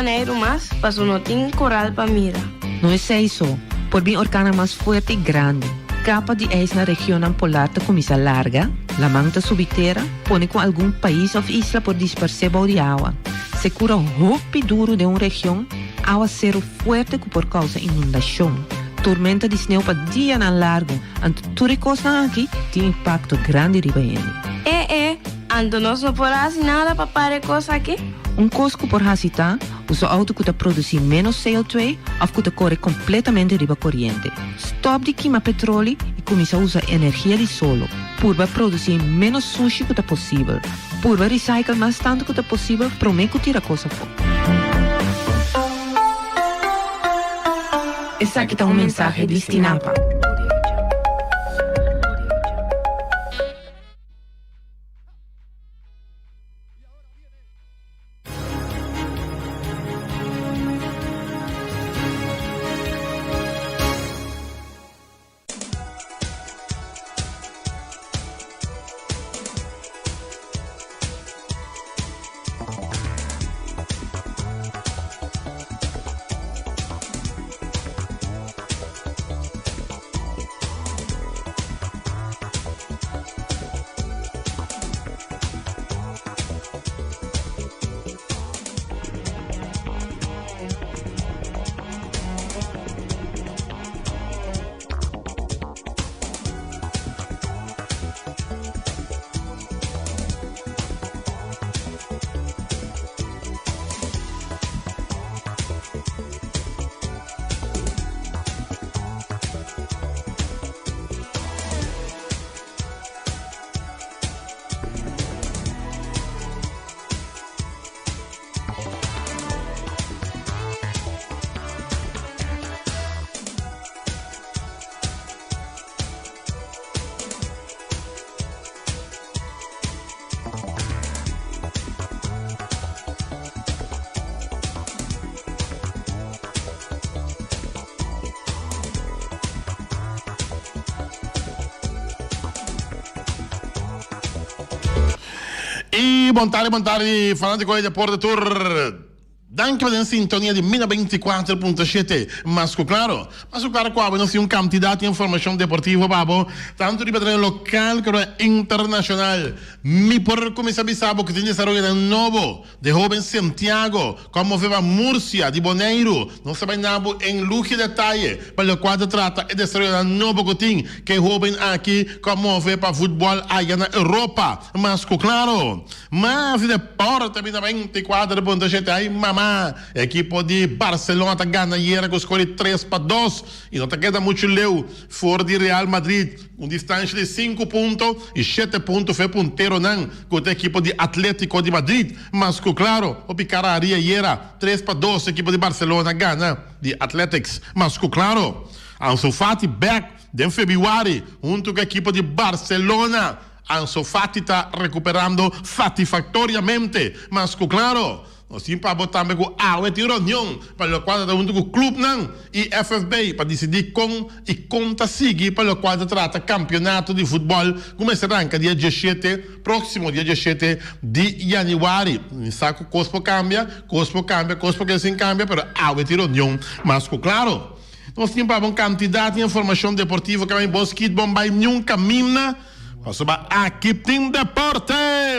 janeiro mais, passo não tem coral para mira. Não é isso. Por bem orcana mais forte e grande. Capa de eis na região polar te começa larga, la manta subitera, pone com algum país ou isla por dispersivo de água. Se cura roupi duro de uma região, água zero forte por causa inundação. Tormenta de sneeuw para dia na largo, ante tudo coisa aqui tem impacto grande riba ele. Ando nós não podemos nada para parar coisa aqui? Cosco por hasita, usa auto que produzir menos CO2 ou que corre completamente riba corrente. Stop de queimar petróleo e começa a usar energia de solo. Purba produzir menos sushi que possível. Purba recycle mais tanto que possível, promete que tira coisa fora. Esse aqui está mensagem de Stinapa. E buon tardi, fanatico di Porto Tour. Anche in sintonia di Mina 24.7, Masco Claro qua non si un quantità di informazione deportiva babo, tanto di padrone local che internacional. Mi por come sabisabo che tiene desarrollo del nuovo de joven Santiago, como veva Murcia di Boneiro, non sabemos en lujo detalle, per lo quale trata el desarrollo del nuevo cotín que joven aquí como ve para fútbol allá en Europa. Masco Claro, mas deporte Mina 24.7 aí mamá. Equipo de Barcelona está ganhando ieri com score 3-2 e não está queda muito leu fora de Real Madrid, distância de 5 pontos e 7 pontos foi ponteiro não com a equipe de Atlético de Madrid, mas claro, o picararia ieri 3-2 equipe de Barcelona ganha de Athletics, mas claro, Ansu Fati back de februário junto com a equipe de Barcelona. Ansu Fati está recuperando satisfatoriamente, mas claro, nós para botar com a reunião para o qual junto com o clube não e FFB para decidir com e conta seguir para o qual trata campeonato de futebol começará dia 17 próximo dia 17 de janeiro. Saco cospo cambia que assim cambia para a reunião, mas claro nós temos para uma quantidade de informação deportiva que vai bosquit bombay nunca mina. Passou aqui tem deporte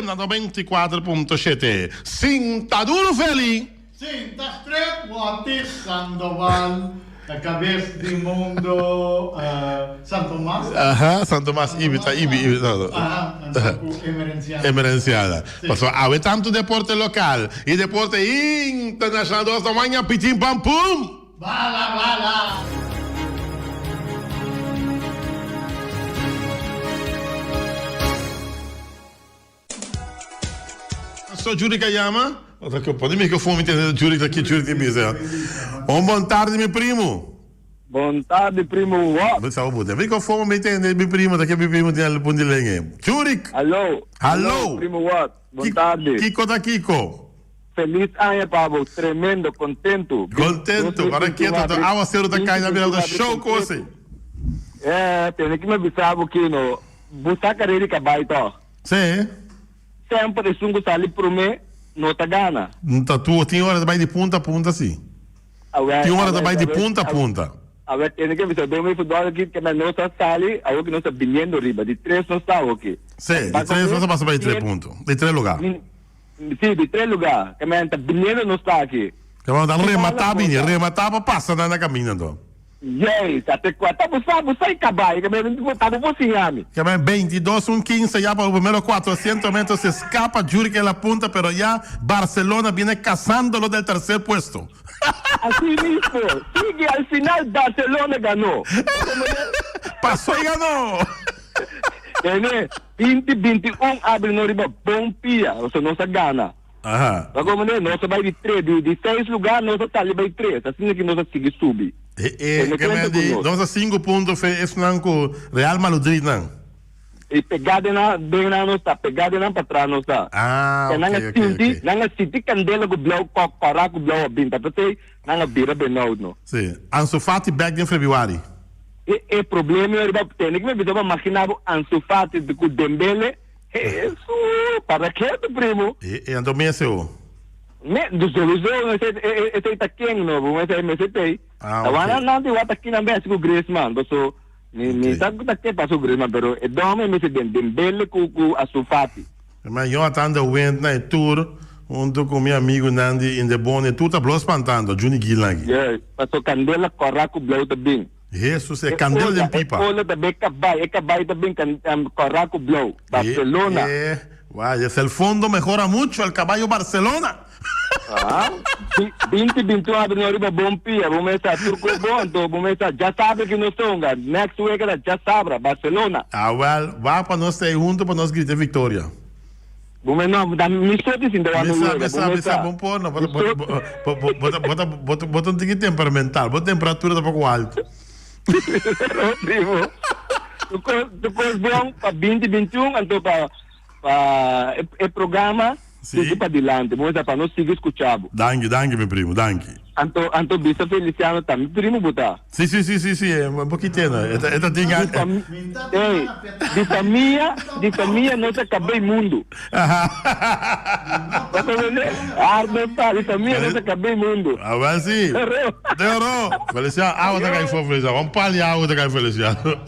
na 94.7. Sinta duro, Feli. Sinta straight, what is Sandoval, a cabeça de mundo, San Tomás. San Tomás, Ibiza. Emerenciada. Passou tanto deporte local e deporte internacional da manhã, pitim pam pum. Bala. Sou Júri Kayama. Pode me microfone entender Júri daqui, Júri de Misa. Boa tarde, meu primo. Boa tarde, primo. Boa tarde. Microfone me entender, meu primo, daqui meu primo tem algo de lenha. Júri. Alô. Primo Watt. Boa tarde. Kiko. Feliz ano, Pablo. Tremendo, contento. Para que a água cedo da caindo na beira do show, coisa. Tem que me avisar que no buscar carreira que vai to. Sim. Sempre sungo sali prume não tá gana. Tu tinha hora de punta a punta, sim. Tinha hora de punta a punta. A ver, tem que ver, bem futebol aqui que não está sali, algo que não está vindo riba, de 3 não está aqui. Sim, de 3 não se passa para 3 pontos. De 3 lugares. Sim, de 3 lugares, que não está vindo não está aqui. Que vamos dar rematar para passar na caminho, então. Yes, até quando você sai cabai, que não tá você ame. Que vem 22, 15, ya para los primeros 400 metros se escapa Yuri que es la punta, pero ya Barcelona viene cazándolo del tercer puesto. Así mismo, sigue al final Barcelona ganó. Pasó y ganó. Tiene 20-21 abre no riba bom pia, o sea, no se gana. Ajá. Como no se va de 3, de 6 lugares no se está de 3, así que no se sigue subir. Que me di, vamos a 5 puntos, es Franco Real Madrid, ¿no? E pegada na não está, pegada na para trás não está. Ok. Nanga City candela com blau, cocorá com blau binta, porque nanga bira benau no. Sim. Ansu Fati back in February. E problema é riba tem que me visava imaginava Ansu Fati com Dembele, isso para que primo? E andou mesmo. Me dosolução esse tá quem não, mas é MCT. Agora não tem outra aqui na mesa com Griezmann, so ni sabe que passou Griezmann, pero é dome me se Dembele com Ansu Fati. Mas eu atendo o evento na tour, junto com meu amigo Nandi in the Bone, tu tá blos pantando, Juni Gilang. Yeah, passou candela corra com blau também. Jesus, é candela de pipa. Olha também cabay também corra com blau. Barcelona. Vaya, es el fondo mejora mucho el caballo Barcelona. 20-21 abre arriba bom pia, vamos estar turco bom, então vamos estar, já sabe que nós somos, next week já sabe, Barcelona. Well, vá para nós sair juntos para nós gritar vitória. Vamos não, dá me sorte sim, da bom pôr, não, bota um ticket temperamental, bota temperatura um pouco alta. Tu coisa bom para 20-21, então para o programa seguir para adiante, vamos para nós seguir escutando. Danke, meu primo, danke. Anto bisa Feliciano também, primo botar. Sim, um pouquinho, esta tinha... De família não se acabei mundo. De família não se acabei mundo. Agora sim. Deorou. Feliciano, água da cai for Feliciano. Vamos palhar a água da cai Feliciano.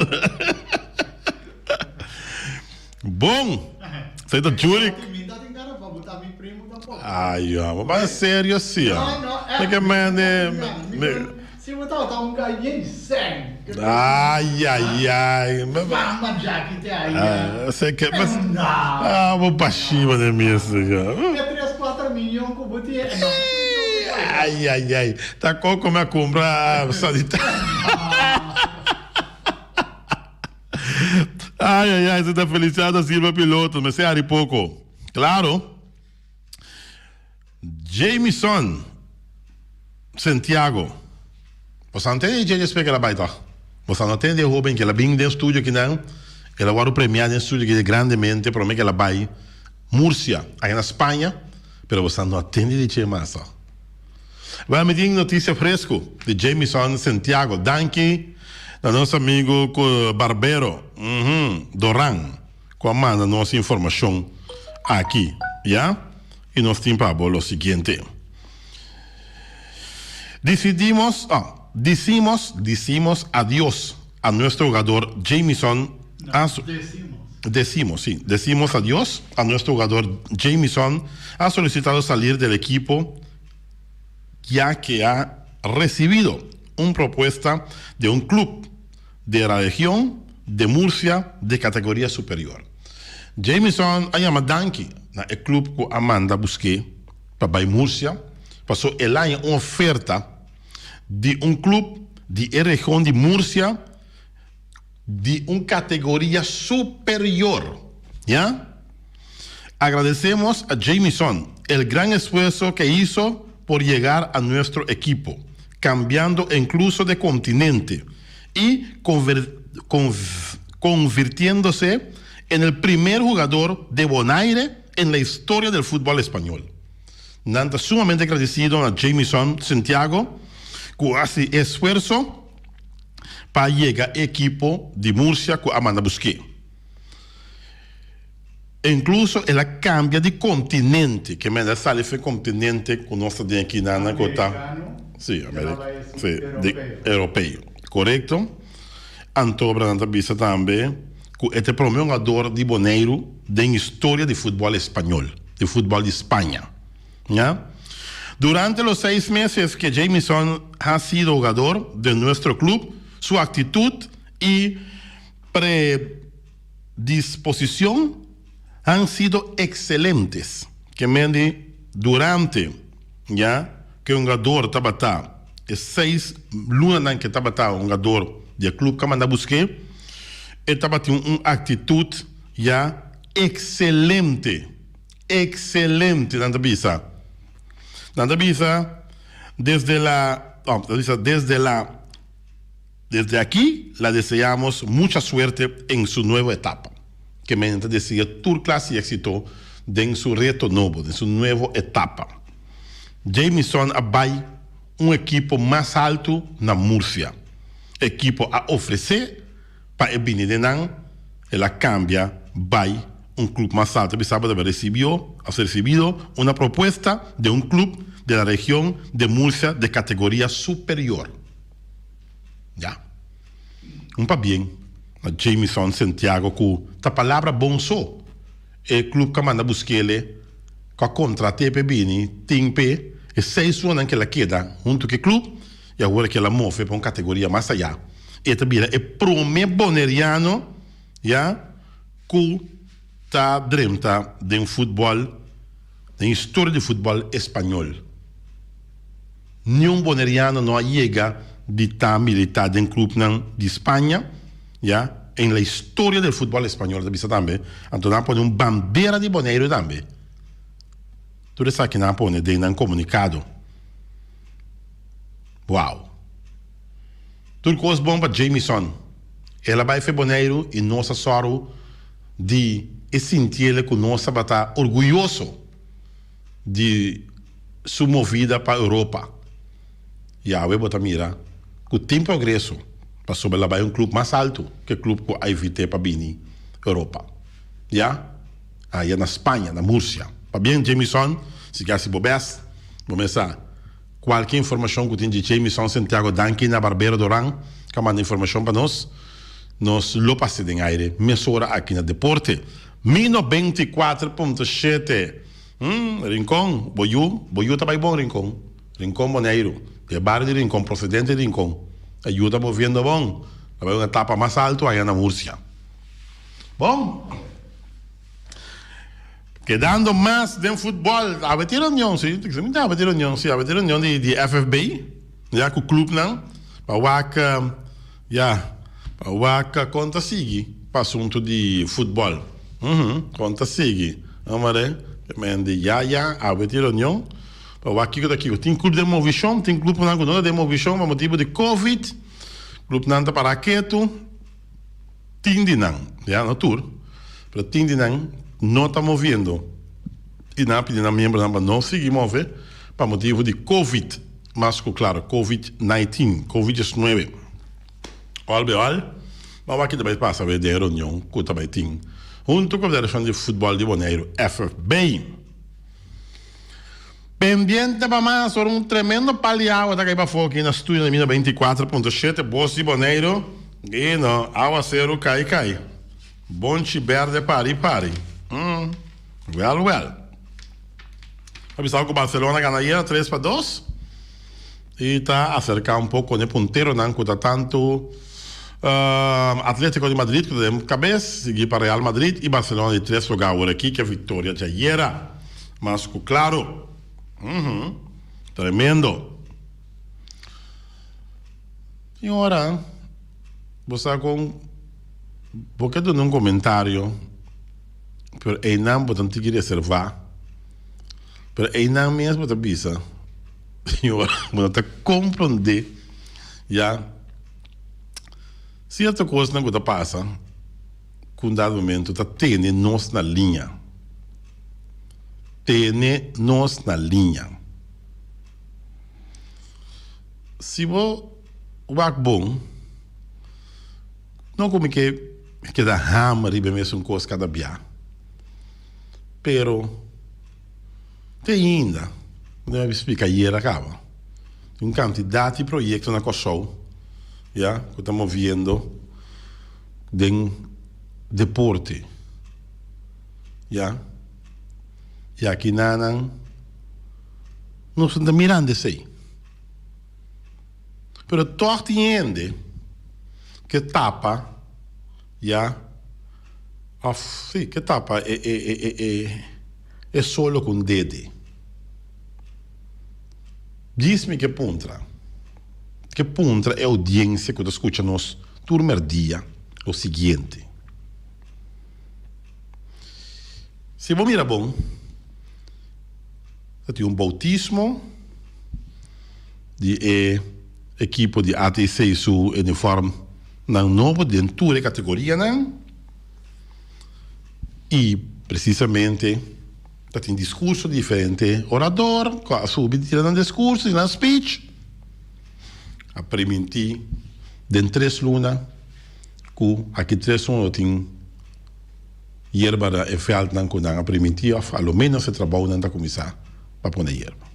Bom. Feito Júri. Ai, mas é sério assim, ó. Não, que mande. Se você tá um galinho sem. Ai. Vamos já que tem aí. Você quer, mas vou para cima de mim assim, ó. É 3-4 milhões que bote. Ai. Tá como a compra sanitária. Ai, você tá Feliciano Silva piloto, mas é ari pouco. Claro. Jameson Santiago. Você não tem gente que ela vai dar. Você não tem de jovem que ela vem de estúdio aqui não. Ela vai premiar de estúdio que grandemente, para mim que ela vai Múrcia, aí na Espanha, mas você não atende de massa. Vai me dar notícia fresco de Jameson Santiago. Danke a nosso amigo Barbero, Doran, que manda nossa informação aqui, já? Y nos timpamos lo siguiente. Decimos adiós a nuestro jugador Jameson. Decimos adiós a nuestro jugador Jameson. Ha solicitado salir del equipo ya que ha recibido una propuesta de un club de la región de Murcia de categoría superior. Jameson ha llamado Danke el club que Amanda busqué para Murcia. Pasó el año una oferta de un club de región de Murcia de una categoría superior. ¿Ya? Agradecemos a Jameson el gran esfuerzo que hizo por llegar a nuestro equipo, cambiando incluso de continente y convirtiéndose en el primer jugador de Bonaire en la historia del fútbol español. Nanta sumamente agradecido a Jameson Santiago, que hace esfuerzo para llegar al equipo de Murcia que Amanda busqué. E incluso ela cambia de continente, que me sale esse continente que nós temos aqui na cota. Sim, europeu. Correto? Antobra na bisa também, que este promulgador de Boneiro da história de futebol espanhol, de futebol de Espanha. ¿Ya? Durante los 6 meses que Jameson ha sido jugador de nuestro club, su actitud y predisposición han sido excelentes. Que me durante, ya, que un jugador tabata, 6 lunas que tabata un jugador del club que manda busque, tabata una actitud, ya, excelente, Nanda Bisa. Nanda Bisa, desde aquí la deseamos mucha suerte en su nueva etapa. Que me decía tour clase y éxito en su reto nuevo, de su nueva etapa. Jameson Abay, un equipo más alto na Murcia. Equipo a ofrecer para el Binidenan, la cambia, Bay, un club más alto. Pensaba de haber recibido una propuesta de un club de la región de Murcia de categoría superior. Ya. Un pa bien. A Jameson Santiago com a palavra bom só. O clube que manda busquele com a contrate pe bini, timpe, e 6 anos que ela queda junto com o clube, e agora que ela move para uma categoria mais allá. E também é o primeiro boneriano, já, que está dentro de futebol, da história do futebol espanhol. Nenhum boneriano não chega de estar militar em clube de Espanha, ya, en la historia del fútbol español también, entonces pone un bandera de Boneiro también. Tú sabes que no pone de un comunicado. Wow. Tudo coisa bom para Jameson. Ela vai fazer Boneiro e nossa sorte de sentir que nós estamos orgulhosos de sua movida para a Europa. E a Web mira que tem progresso. Para sobre lá vai um clube mais alto que o clube que a evitei para vir Europa. Já? Aí na Espanha, na Múrcia. Para bem, Jameson, se quer se bobes, começar. Qualquer informação que tem de Jameson Santiago Danqui na Barbeira do Ran, que manda informação para nós lo passe em aire, mesura aqui na Deporte. 94.7. Rincón, Boiú tá bem bom, Rincón. Rincón Boneiro. De barrio de Rincón, procedente de Rincón. Ayuda moviendo bom. Vai uma etapa mais alta aí na Múrcia. Bom. Quedando más de futebol. A ver reunião, sim. A ver reunião de FFB. Já com o clube não. Para o conta sigue. Para assunto de futebol. Conta sigue. Vamos ver. A ver reunião. Aqui tem clube de movição, tem clube não de movição por motivo de Covid, clube não para aqueto, Tindinan, já no tour, pero Tindinan não está movendo e não pedindo a membro não seguir mover por motivo de Covid, mas claro, Covid-19, Covid-19. Mas aqui também passa a ver de reunião que também tem, junto com a Federação de Futebol de Boneiro, FFB. Pendiente para mais sobre um tremendo paliado da caipa fogo aqui na estúdio da mina 24.7, Boss de Boneiro. E não, aguaceiro cai. Bonte verde pari. Well. Avisado que o Barcelona ganharia 3-2. E está acercar um pouco de ponteiro, não custa tanto. Atlético de Madrid, que tem cabeça, seguir para Real Madrid. E Barcelona de 3 jogadores aqui, que a vitória já era. Mas, claro. Tremendo. Senhora, você com porque tu num comentário pero aí não botam te querer reservar pero aí não mesmo te bisa senhora, você te compreender já certa coisa não que passa com dado momento tá tendo nós na linha se você vai bom não como que dá hammer e bem mesmo coisa cada dia Pero, ainda, devo explicar ieri acaba. Uma quantidade de projetos na Kosovo, ja, que estamos vendo de deporte, ja, e aqui não estamos mirando isso aí. Pero toch entende que tapa, ja, of sim, que tapa é solo com dedo. Diz-me que puntra é a audiência que escuta nos turma dia o seguinte. Se você mira bom, tem um bautismo de equipe de ATC su uniforme na nova dentro categoria não e precisamente tem discurso diferente orador com a sua obediência no discurso e na speech a permitir dentro 3 lunas que aqui 3 lunas tem hierba da efeito não que a permitir ao menos se trabalho não está começar para pôr hierba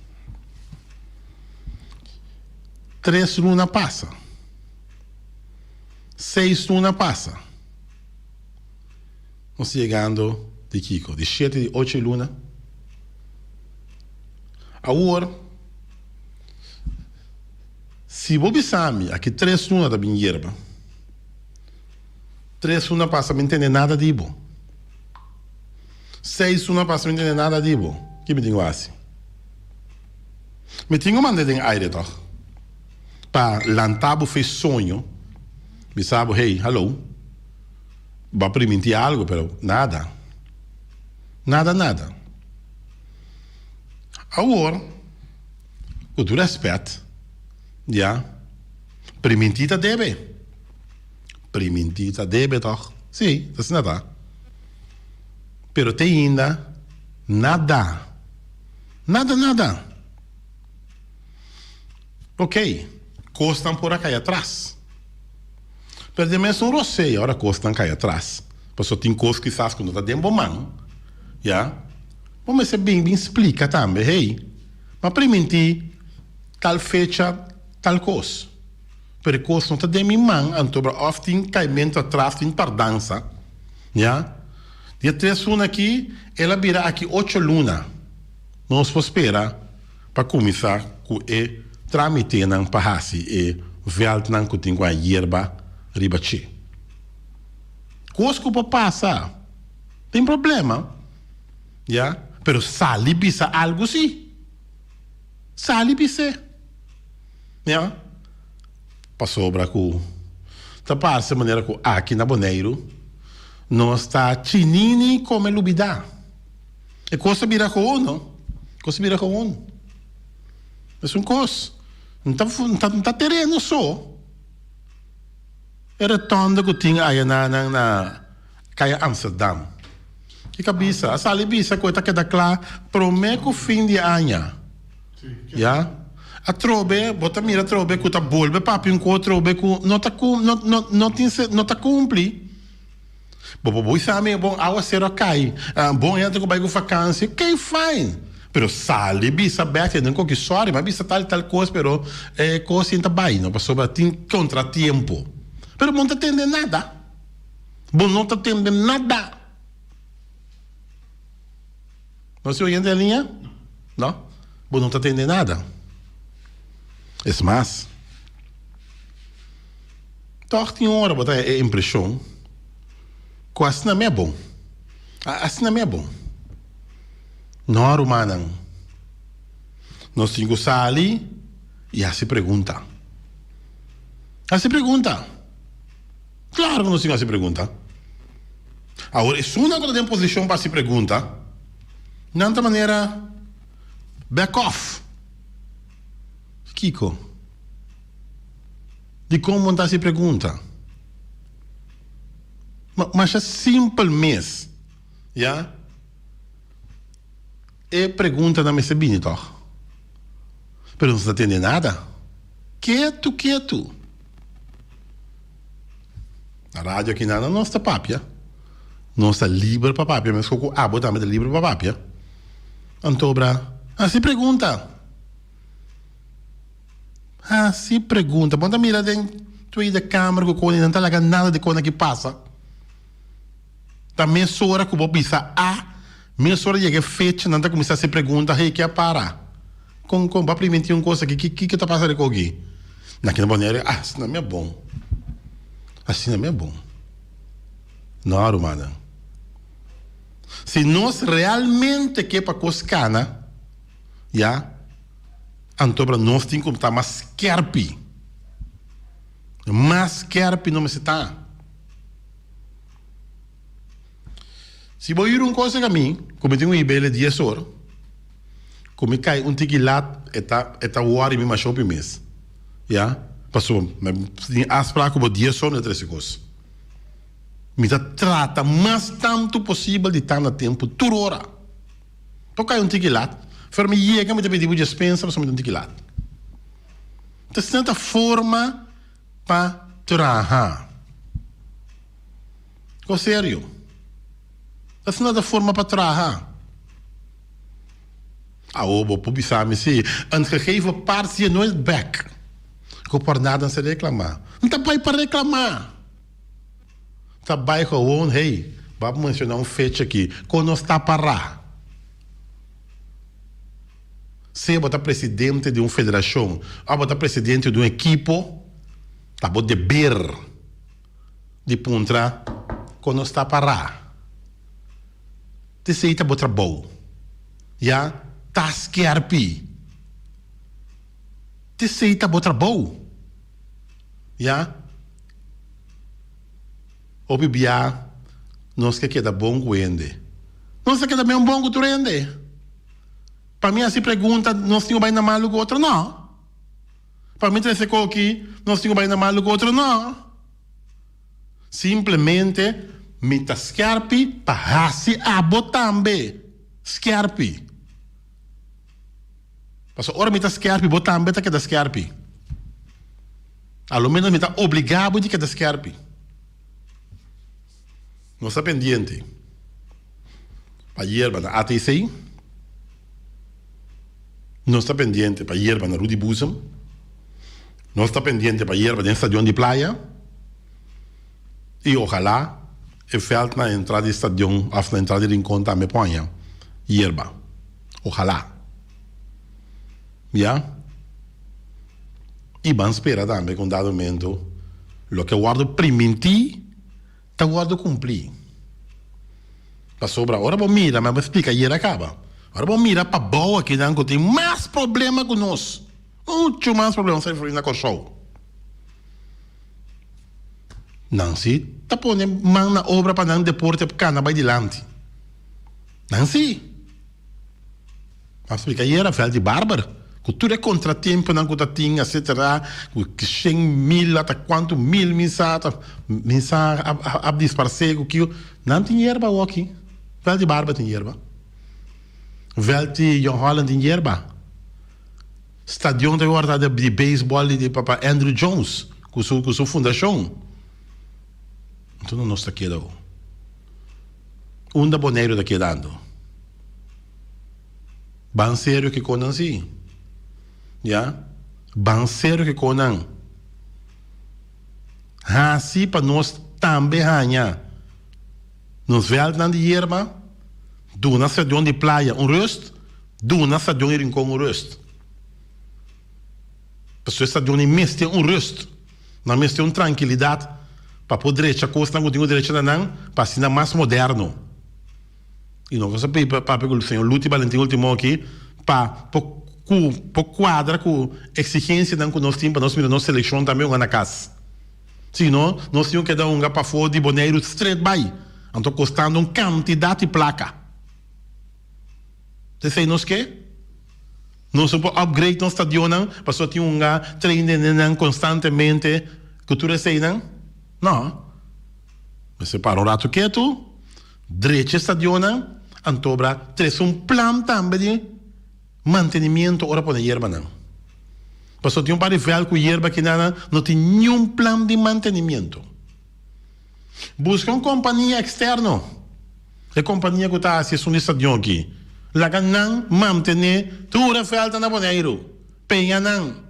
3 lunas passa 6 lunas passa nós chegando de Kiko de 7 de 8 lunas agora se você sabe aqui 3 lunas da minha hierba 3 lunas passa não entende nada de bom 6 lunas passa não entende nada de bom que me digo assim me tenho mandado em aire toch para lançar o fez sonho me sabe hey hello vai permitir algo pero nada agora com todo respeito já permitida deve toch sim isso nada pero tem ainda nada ok costam por aqui atrás perdemos um roceio agora costam aqui atrás porque tem coisas que sabes quando está dentro mão já vamos ser bem explica também hey mas permitir tal fecha tal coisa porque coisa não está dentro minha mão então often caimento atrás tem tardança já dia 3 lunas aqui ela virá aqui 8 lunas nós vamos esperar para começar com o tramite não passar e velt não que tem com a hierba ribachi coisa que passa tem problema já pero sali bisa algo sim sali bisa já passou para com tá passa maneira que aqui na Boneiro nós está chinini como lubida e coisa vira com uno é coisa não tá terreno só era tanto que tinha aí na caia Amsterdam que cabeça a sali bisa coisa que dá claro prometo fim de ano já a trobe bota mira trobe que tá bolbe papi um co trobe que não tá cumpri bom sabe bom água será cai bom entra com bairro vacância que fine pero sali bisa bete não que sorry mas bisa tal coisa pero coisa ainda vai não passou para tem contratempo pero não tá entendendo nada não se orienta a linha não não está entendendo nada é mais toch tem hora botar a impressão que assim não é bom não humana nós temos sali e assim pergunta claro que nós temos assim pergunta agora se uma coisa tem posição para se pergunta de outra maneira back off Kiko de como montar se pergunta mas é simples mesmo já é pergunta na mesa bem toch pero não está entendendo nada quieto a rádio aqui não está papia não está livre para papia, mas com a abo também é livre para papia. Antobra, assim pergunta. Assim pergunta. Bom, tá mira dentro da câmera que o não tá lá nada de coisa que passa. Tá meia hora que eu vou pensar, meia hora chega fecha, não tá começar a se pergunta, que é para. Com para primeiro uma coisa que tá passando com alguém. Naquela maneira, assim não é bom. Assim não é bom. Não, Romana. Se nós realmente quer para coscana, então nós temos que estar mais carpi. Mais carpi não me se está. Se vou ir uma coisa a mim, como eu tenho um ibele 10 horas, como cai um tiquilat, eta hora e me machou para mês. Passou, as para como 10 horas, 13 coisas. Me trata mais tanto possível de estar no tempo, toda hora. Então cai um tiquilat, para me chega, me pedir dispensa, mas me um tiquilat. Então, é tanta forma para trabalhar. Com sério. Essa não é a forma para trabalhar. Vou publicar-me se antes que gegeven parte não é back. Que por nada não se reclamar. Não está para reclamar. Está para gewoon, vamos mencionar um fecho aqui. Quando está para se você é presidente de uma federação, ou você é presidente de um equipo, está bom dever de puntra quando está para. Te sei tá bom trabalho. Tá skerpi. Te sei tá bom trabalho. O bibia, nós que queda bom com ende. Nós que queda bem bom com tu rende. Para mim, assim pergunta, nós tínhamos bem na malu com outro, não. Para mim, esse aqui, nós tínhamos bem na malu com outro, não. Simplesmente, me tá skerpi, para assim abo também. Skerpi. Mas ora me tá skerpi, botambe tá que da skerpi. Ao menos me tá obrigado de que da skerpi. Não está pendiente. Para hierba na ATC. Não está pendiente para hierba na Rudy Busam. Não está pendiente para hierba no estadião de praia. E ojalá e felt na entrada do estadião, af na entrada de rincón também ponha hierba. Ojalá. E vamos esperar também com dado momento o que eu guardo permitir, tá guardo cumprir. Para sobra, agora vou mirar, mas vou explicar, e acaba. Agora vou mirar para boa que não tem mais problema com nós. Muito mais problema, sai fora na show. Não se tá pondo mão na obra para não deporte para cana vai adiante. Não se. Mas explicar, e era fel de bárbaro. Tudo é contratempo, não conta tinha, etc. Que 100 mil, até quanto mil, mensagem a disparsego, que não tem erva aqui. Vel de barba tem erva. Vel de John Holland tem erva. Stadion de guarda de beisebol de Papa Andrew Jones, com sua fundação. Então não está aqui, não. Da boneiro daqui dando. Bem sério que conan assim. Bem sério que conan. Assim para nós também ganhar. Nos veldan de hierba, do na stadion de praia rust, do na stadion de rincón rust. Porque o stadion de meste rust. Na meste tranquilidade para poder direita costa não tem direita não, para ser mais moderno. E não você para o senhor Luti Valentim último aqui para quadra com exigência não que nós temos para nós mirar nossa seleção também na casa. Senão nós temos que dar para fora de boneiro straight by. Então custando uma quantidade de placa. Você sei nós que? Nós vamos upgrade nosso estadion para só ter treino constantemente que tu sei não? Não. Você para um rato quieto, direito estadion antobra traz plano também de mantenimento ora para a hierba não. Para só ter par de velho com hierba que não tem nenhum plano de mantenimento. Busca uma companhia externa A companhia que está assim, no estadião aqui. Laga não manter tudo falta na boneiro. Penha não.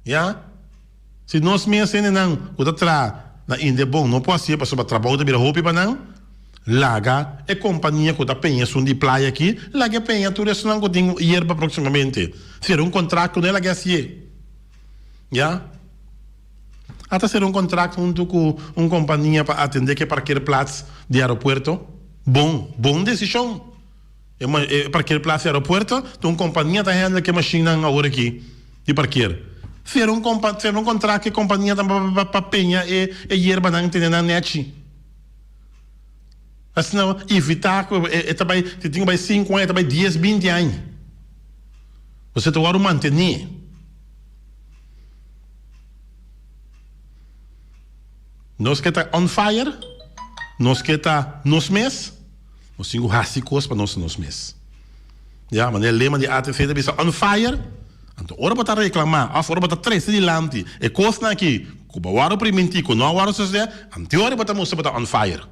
Já? Se nós mesmos não, o que está na Índia bom, não pode ser para trabalhar de roupa para não. Laga a companhia que está penha de praia aqui, laga penha tudo isso não que tem hierba proximamente. Ser contrato com ela que assim. Já? Até ser contrato junto com uma companhia para atender que parquear plaats de aeroporto. Bom decisão. Parquear plaats de aeroporto, então uma companhia está rendendo que machine agora aqui de parquear. Ser contrato que a companhia está para penha e hierba não tem na net. Assim não, evitar que também tem mais 5 anos, também 10, 20 anos. Você tem que manter. Nós que está on fire, nós que está nos mês, nós temos rássicos para nós nos mês. Já, mas o lema de ATC é on fire. Então, ora para reclamar, ora para trazer adiante, e coisa aqui, que o waro primitico, não o waro social, anterior para mostrar on fire.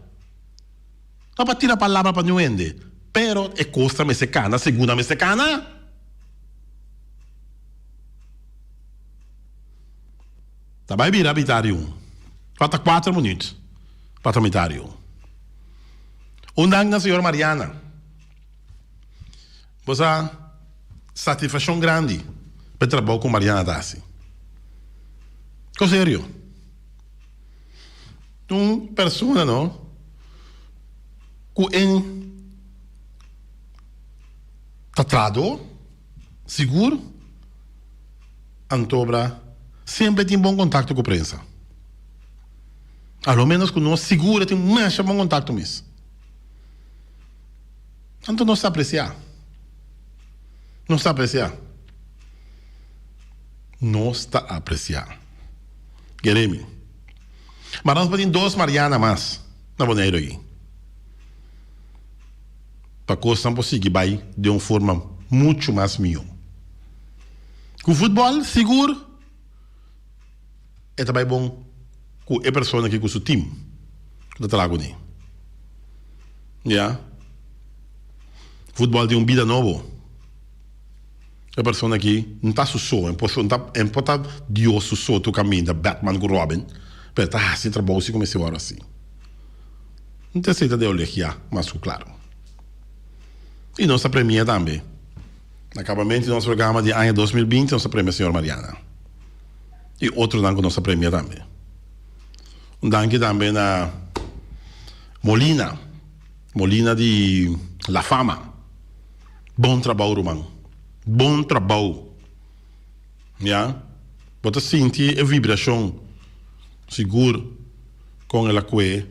Não para tirar a palavra para ninguém, pero é costa mexicana, segunda mexicana. Tá vai vir habitário. Falta 4 minutos para habitário. Dank na senhora Mariana. Você satisfação grande para trabalhar com Mariana Dassi. Com sério. Pessoa, não? Que tratado, seguro, antobra, sempre tem bom contato com a prensa. Ao menos que nós segura tem mais bom contato mesmo. Então não está a apreciar. Não está a apreciar. Não está a apreciar. Queremos. Mas nós temos 2 Mariana mais na boneiro aí. Para que nós conseguir de uma forma muito mais melhor. Com o futebol, seguro, é também bom com a pessoa que com o seu time. Que está lá com ele. Já? Futebol tem uma vida nova. A pessoa aqui não está sussou, não está Deus sussou o caminho da Batman com Robin, mas está assim, trabalho assim como esse hora assim. Não tem certeza de olhar aqui, mas claro. E nossa premia também. No acabamento do nosso programa de ano 2020, nossa premia a senhora Mariana. E outro danke nossa premia também. Danke também na Molina de La Fama. Bom trabalho, Romão. Bom trabalho. Já? Você sente a vibração seguro com ela que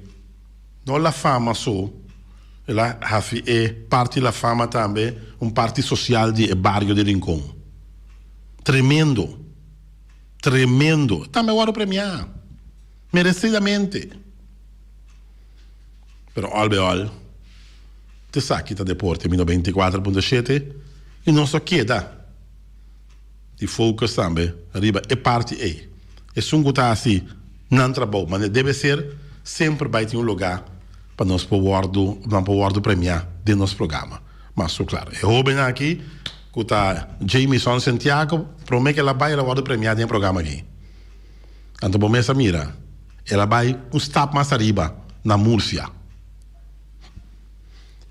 não La Fama só. Ela é parte da fama também, parte social de bairro de Rincón. Tremendo. Também vou premiar. Merecidamente. Pero albeol, te sa que está deporte 94.7 e não só queda. De focus também, arriba é parte é. É um que está assim, não trabalho, mas deve ser sempre vai ter um lugar para nós poder premiar de nosso programa. Mas, claro, é jovem aqui, que está Jameson Santiago, promete que ela vai premiar no programa aqui. Então, por essa mira, ela vai step mais arriba, na Múrcia.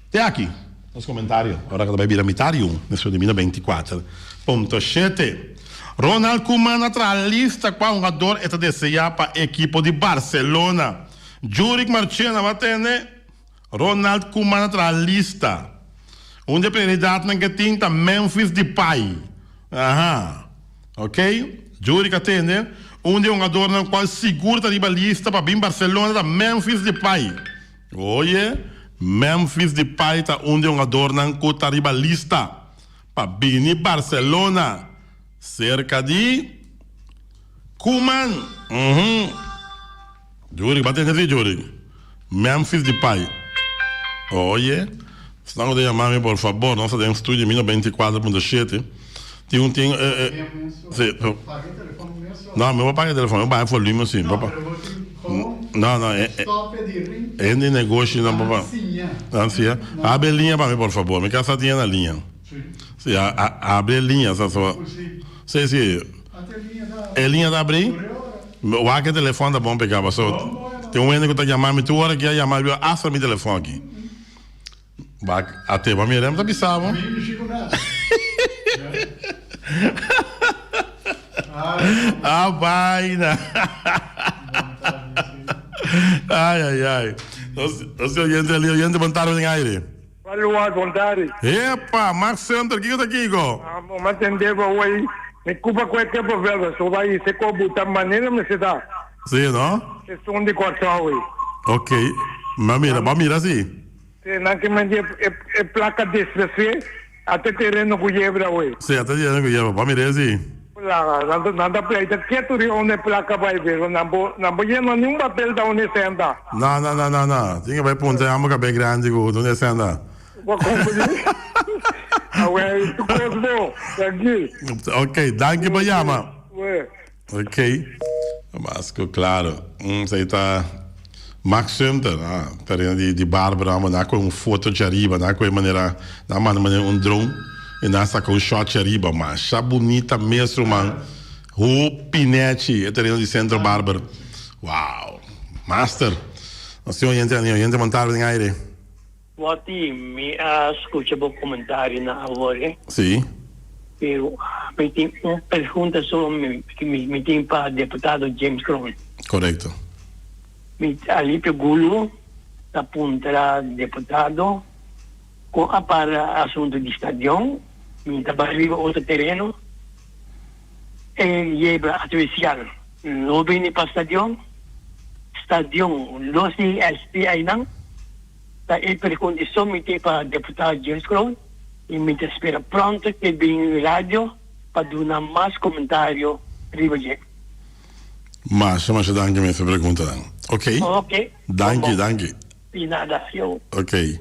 Até aqui, nos comentários, agora que vai vir a mitad nesse domingo 24.7. Ronald Koeman atrás lista com um jogador está desejar para a equipe de Barcelona. Juric Marchena vai ter, né? Ronald Koeman atrás lista. Onde prioridade na que tinta Memphis Depay. Ok? Juric atende. Onde jogador na qual segura a lista para vir Barcelona da Memphis Depay. Oye, Memphis Depay está onde jogador na qual a lista para vir Barcelona. Cerca de Koeman. Juric, bate nesse Juric. Memphis Depay. Oye, estão de chamar-me, por favor. Nós temos estúdio 24.7. Não, eu vou pagar o telefone. Eu vou pagar o volume assim. Não, eu vou Não, Stop de ring. é de negócio, não, papá. Assim, abre a linha para mim, por favor. Me casa tinha na linha. Sim, abre a linha, só. Sim. É linha da abrir? O aquele telefone tá bom pegar, só. Tem um que tá chamando, tu hora que ia chamar, eu assa meu telefone aqui. Até para mim, tá bizarro. A vaina. Ai. Os oyentes ali, oyentes montaram em aire. Falou à vontade. Epa, Max Center, o que tá aqui, Go? Mas entendeu, ué. Me culpa com o que eu vejo. Só vai ser como botar maneira, mas se dá. Sim, não? Questão de cortar, ué. Ok. Mas mira assim. Se não que me diz, é placa de espécie, até terreno que lleva, ué. Sim, até terreno que lleva. Vamos mirar assim. Nada pleita. Que tu rio onde placa vai ver? Não vou llenar nenhum papel da onde se anda. Não. Tinha vai pontar uma bem grande, onde se anda. Vou cumprir. Ué, tu conseguiu. Aqui. Ok, danke para chama. Ué. Ok. Mas, claro, sei tá... Max Center, terreno de Bárbara, mas com foto de arriba, com maneira drone, e nessa com shot de arriba, mas já bonita mesmo, man. O pinete, terreno de Centro Bárbara. Uau! Master, o senhor gente montaram em aire. Wati, me escucha o comentário na hora. Sim. Pero me tem uma pergunta sobre me tem para deputado James Crown. Correto. Ali pegou da ponta deputado para assunto de estadião, me trabalha outro terreno e é artificial. Não vem para estadião, não se SPI não. É pergunta me tem para deputado James Crown e me espera pronto que vem rádio para dar mais comentário riba. Mas danke me essa pergunta. Ok? Ok. Danke. E nada, eu. Ok.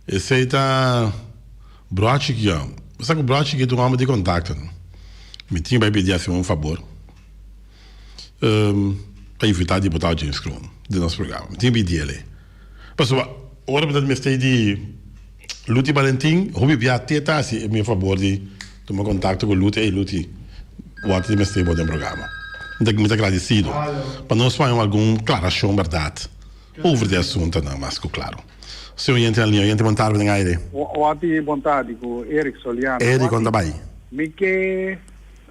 Esse aí tá... Broche aqui, ó. Você sabe que o broche aqui é um homem de contato. Me tinha para pedir assim um favor. Para evitar de botar o James Crown do nosso programa. Me tinha pedido ele. Pessoal, agora eu me estou de... Luti Valentim, eu me até tá assim, a meu favor de tomar contato com o Luti e Luti. O outro me estou botando no programa. Muito agradecido. Para nós fazer alguma declaração, verdade. Over de assunto, não, mas claro. O senhor entra ali, entra montar em aire. Ótimo, vontade, com Eric Soliano. Eric, onde vai? Me que,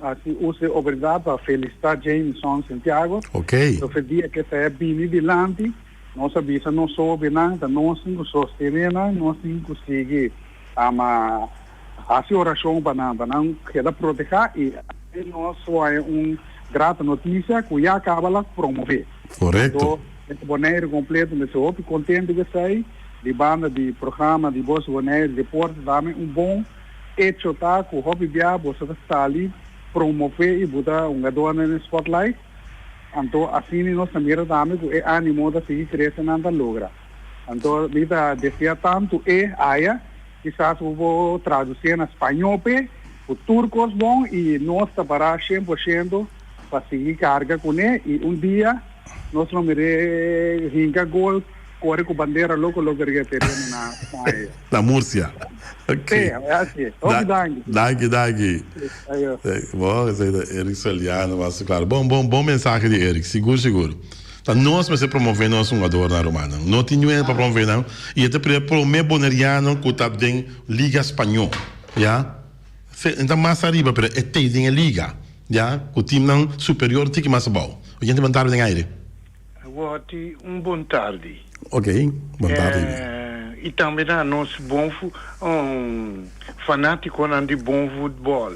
assim, use obrigado para felicitar Jameson Santiago. Ok. Eu dia que é bem vilante, nós sabemos, não soube nada, nós não sostener, nós não conseguimos a oração para não querer proteger e nós é grata notícia que já acaba lá promover. Correto. Então, Bonaire completo, me sou contente de sair, de banda, de programa, de Bolsa Bonaire, de Porto, dá-me bom hecho, tá, que o Hobby Bia, você está ali, promover e botar dona no spotlight. Então, assim, nós também dá-me que é ânimo de seguir crescendo na logra. Então, vida descia tanto aia, quizás eu vou traduzir em espanhol, o turcos bom, e nós trabalhar 100% para seguir carga com ele, e dia nós não merece rinca gol, corre com bandeira louco que terreno na Múrcia. Ok. É assim. Danke. Bom, esse é Eric Soliano, mas claro, bom mensagem de Eric, seguro. Então, nós vamos promover nosso jogador na Romana. Não tinha para promover, não. E até para o meu boneriano que está em Liga Espanhol, já? Então, mais arriba, para tem a Liga. Ja, o time não superior tem que mais bom. O gente boa tarde em aire. Boa tarde. Ok, boa tarde. E também nós bom fanático de bom futebol.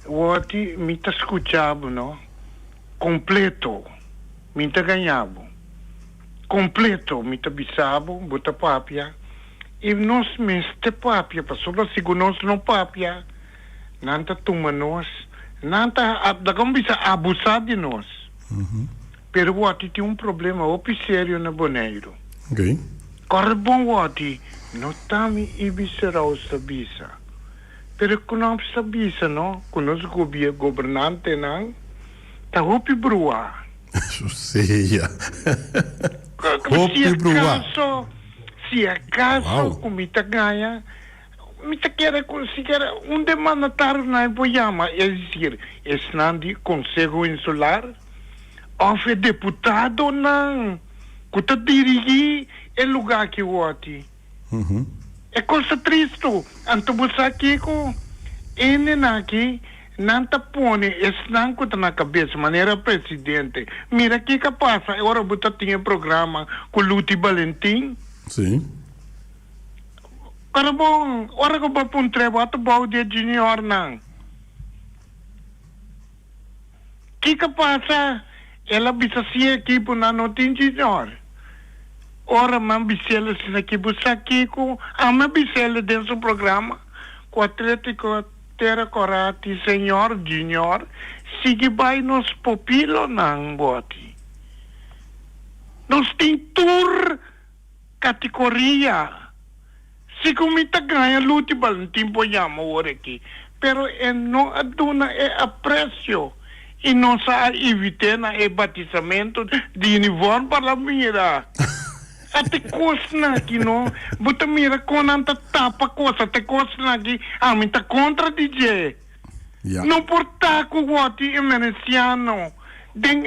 Hoje me está escutando, não? Completo, me está ganhando. Completo, me está bisabo, bota papia. E nós me está papia, passou da segunda nós não papia. Não está toma nós. Não está, como bisa abusar de nós. Pero o tem problema sério na Bonaire. Ok. Corre bom o não está me ibisera o sabisa. Pero que não sabisa, não? Que nós governante não, está hopi brua. Sim, se acaso, comita ganha, mita quer conseguir mandatário na Iboiama, é dizer, não de Conselho Insular, ou é deputado, não, que está dirigir o lugar que eu ati. É coisa triste. Então você aqui com ele aqui não te põe esse não que na cabeça maneira presidente. Mira que passa. Agora você tinha programa com Luti Valentim. Sim. Para bom, ora que eu vou trabalho bom de junior não. Que passa? Ela bisa se equipe na não tem junior. Ora, man bisela se aqui busca aqui com a man bisela dentro do programa com Atlético Terra Corati Senhor Junior sigue vai nos popilo não bote. Nós tem tour categoria. Se comita ganha Luti Valentim Boiama ora aqui, pero não aduna aprecio e não sa evite na batizamento de uniforme para a mira. Até coisa aqui, não? Bota mira com anta tapa coisa, até coisa aqui, a mim tá contra DJ. Não portar com o ati emergenciano. Den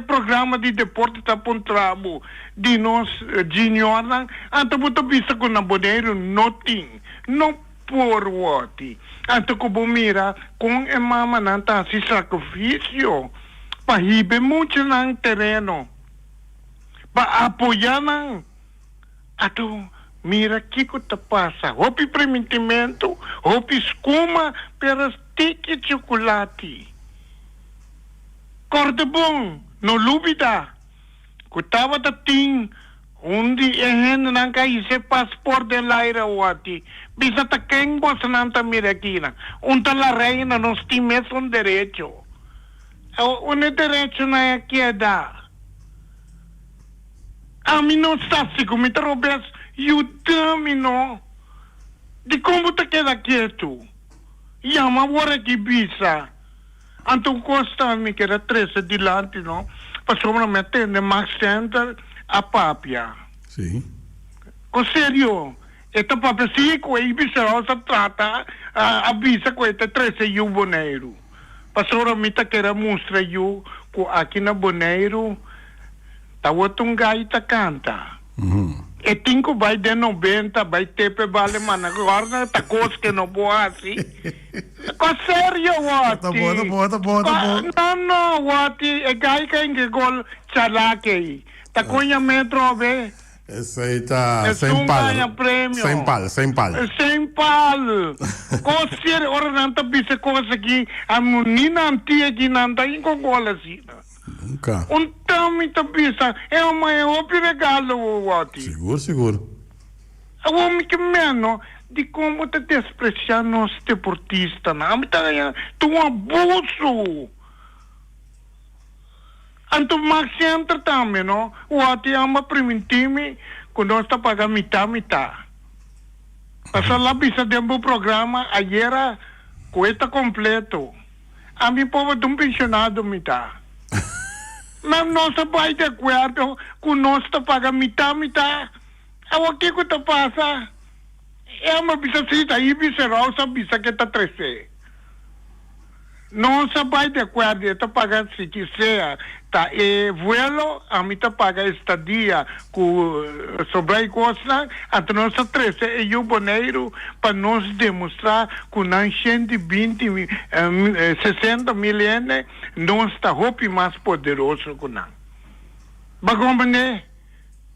programa de deporte tá pontrabo de nós junior, anta bota vista com naboneiro, nothing. Não por o ati. Anta com mira com a mama não tá se sacrifício para ribe muito no terreno. Para apoiar não. Ato, mira que te passa. Hopi primitimento, hopi escuma, pero stick chocolate. Corda bom, no lubida. Kutava da ting, undi ehen nang kaise passport de laira wati. Bisa ta keng boss nanta mirakina. Unta la reina nos times un derecho. Un derecho na queda. A mim não está assim, como te roubes, ajudame, não. De como te queda quieto? E a hora que bisa. Então, consta-me que era 13 dilante, não? Passou na minha tenda, Max Center, a Papia. Sim. Com sério, esta Papia, se com a Ibiza, ela trata, a bisa com esta 13 e o boneiro. Passou na minha que era mostra eu, aqui na boneiro, tawatong gaita canta. E tinko vai de 90, vai tepe vale mana agora tá coisa que não boa assim. Com sério, Wati. Tá bom. Não, Wati, é gai que em gol chalake. Tá conha metro be. Esse aí tá sem pal. Sem pal. Com sério, ora não tá bisa coisa aqui, a menina antiga aqui não tá em gol assim. Nunca. Tami bisa, é uma regalo, Wati. Seguro. O homem que menos de como te despreciar nos deportistas, não? Tu abuso. Anto Max Center também, não? Wati ama primitimi, quando nós tá pagando mitad. Essa lá bisa dentro do programa, ayer, cuesta completo. A mim povo de pensionado mitad. Mas nossa vai de acordo com nós tá pagando mitad. O que te passa? É uma bisacita aí, bicerosa, bisa que tá 13. Nossa vai de acordo, tá pagando se quiser, tá, vuelo, a mim tá pagando estadia com sobre coisa, até nossa 13, e o boneiro, para nós demonstrar que na 120, 60 mil ienes, nós está roupa mais poderoso que não. Bagomane,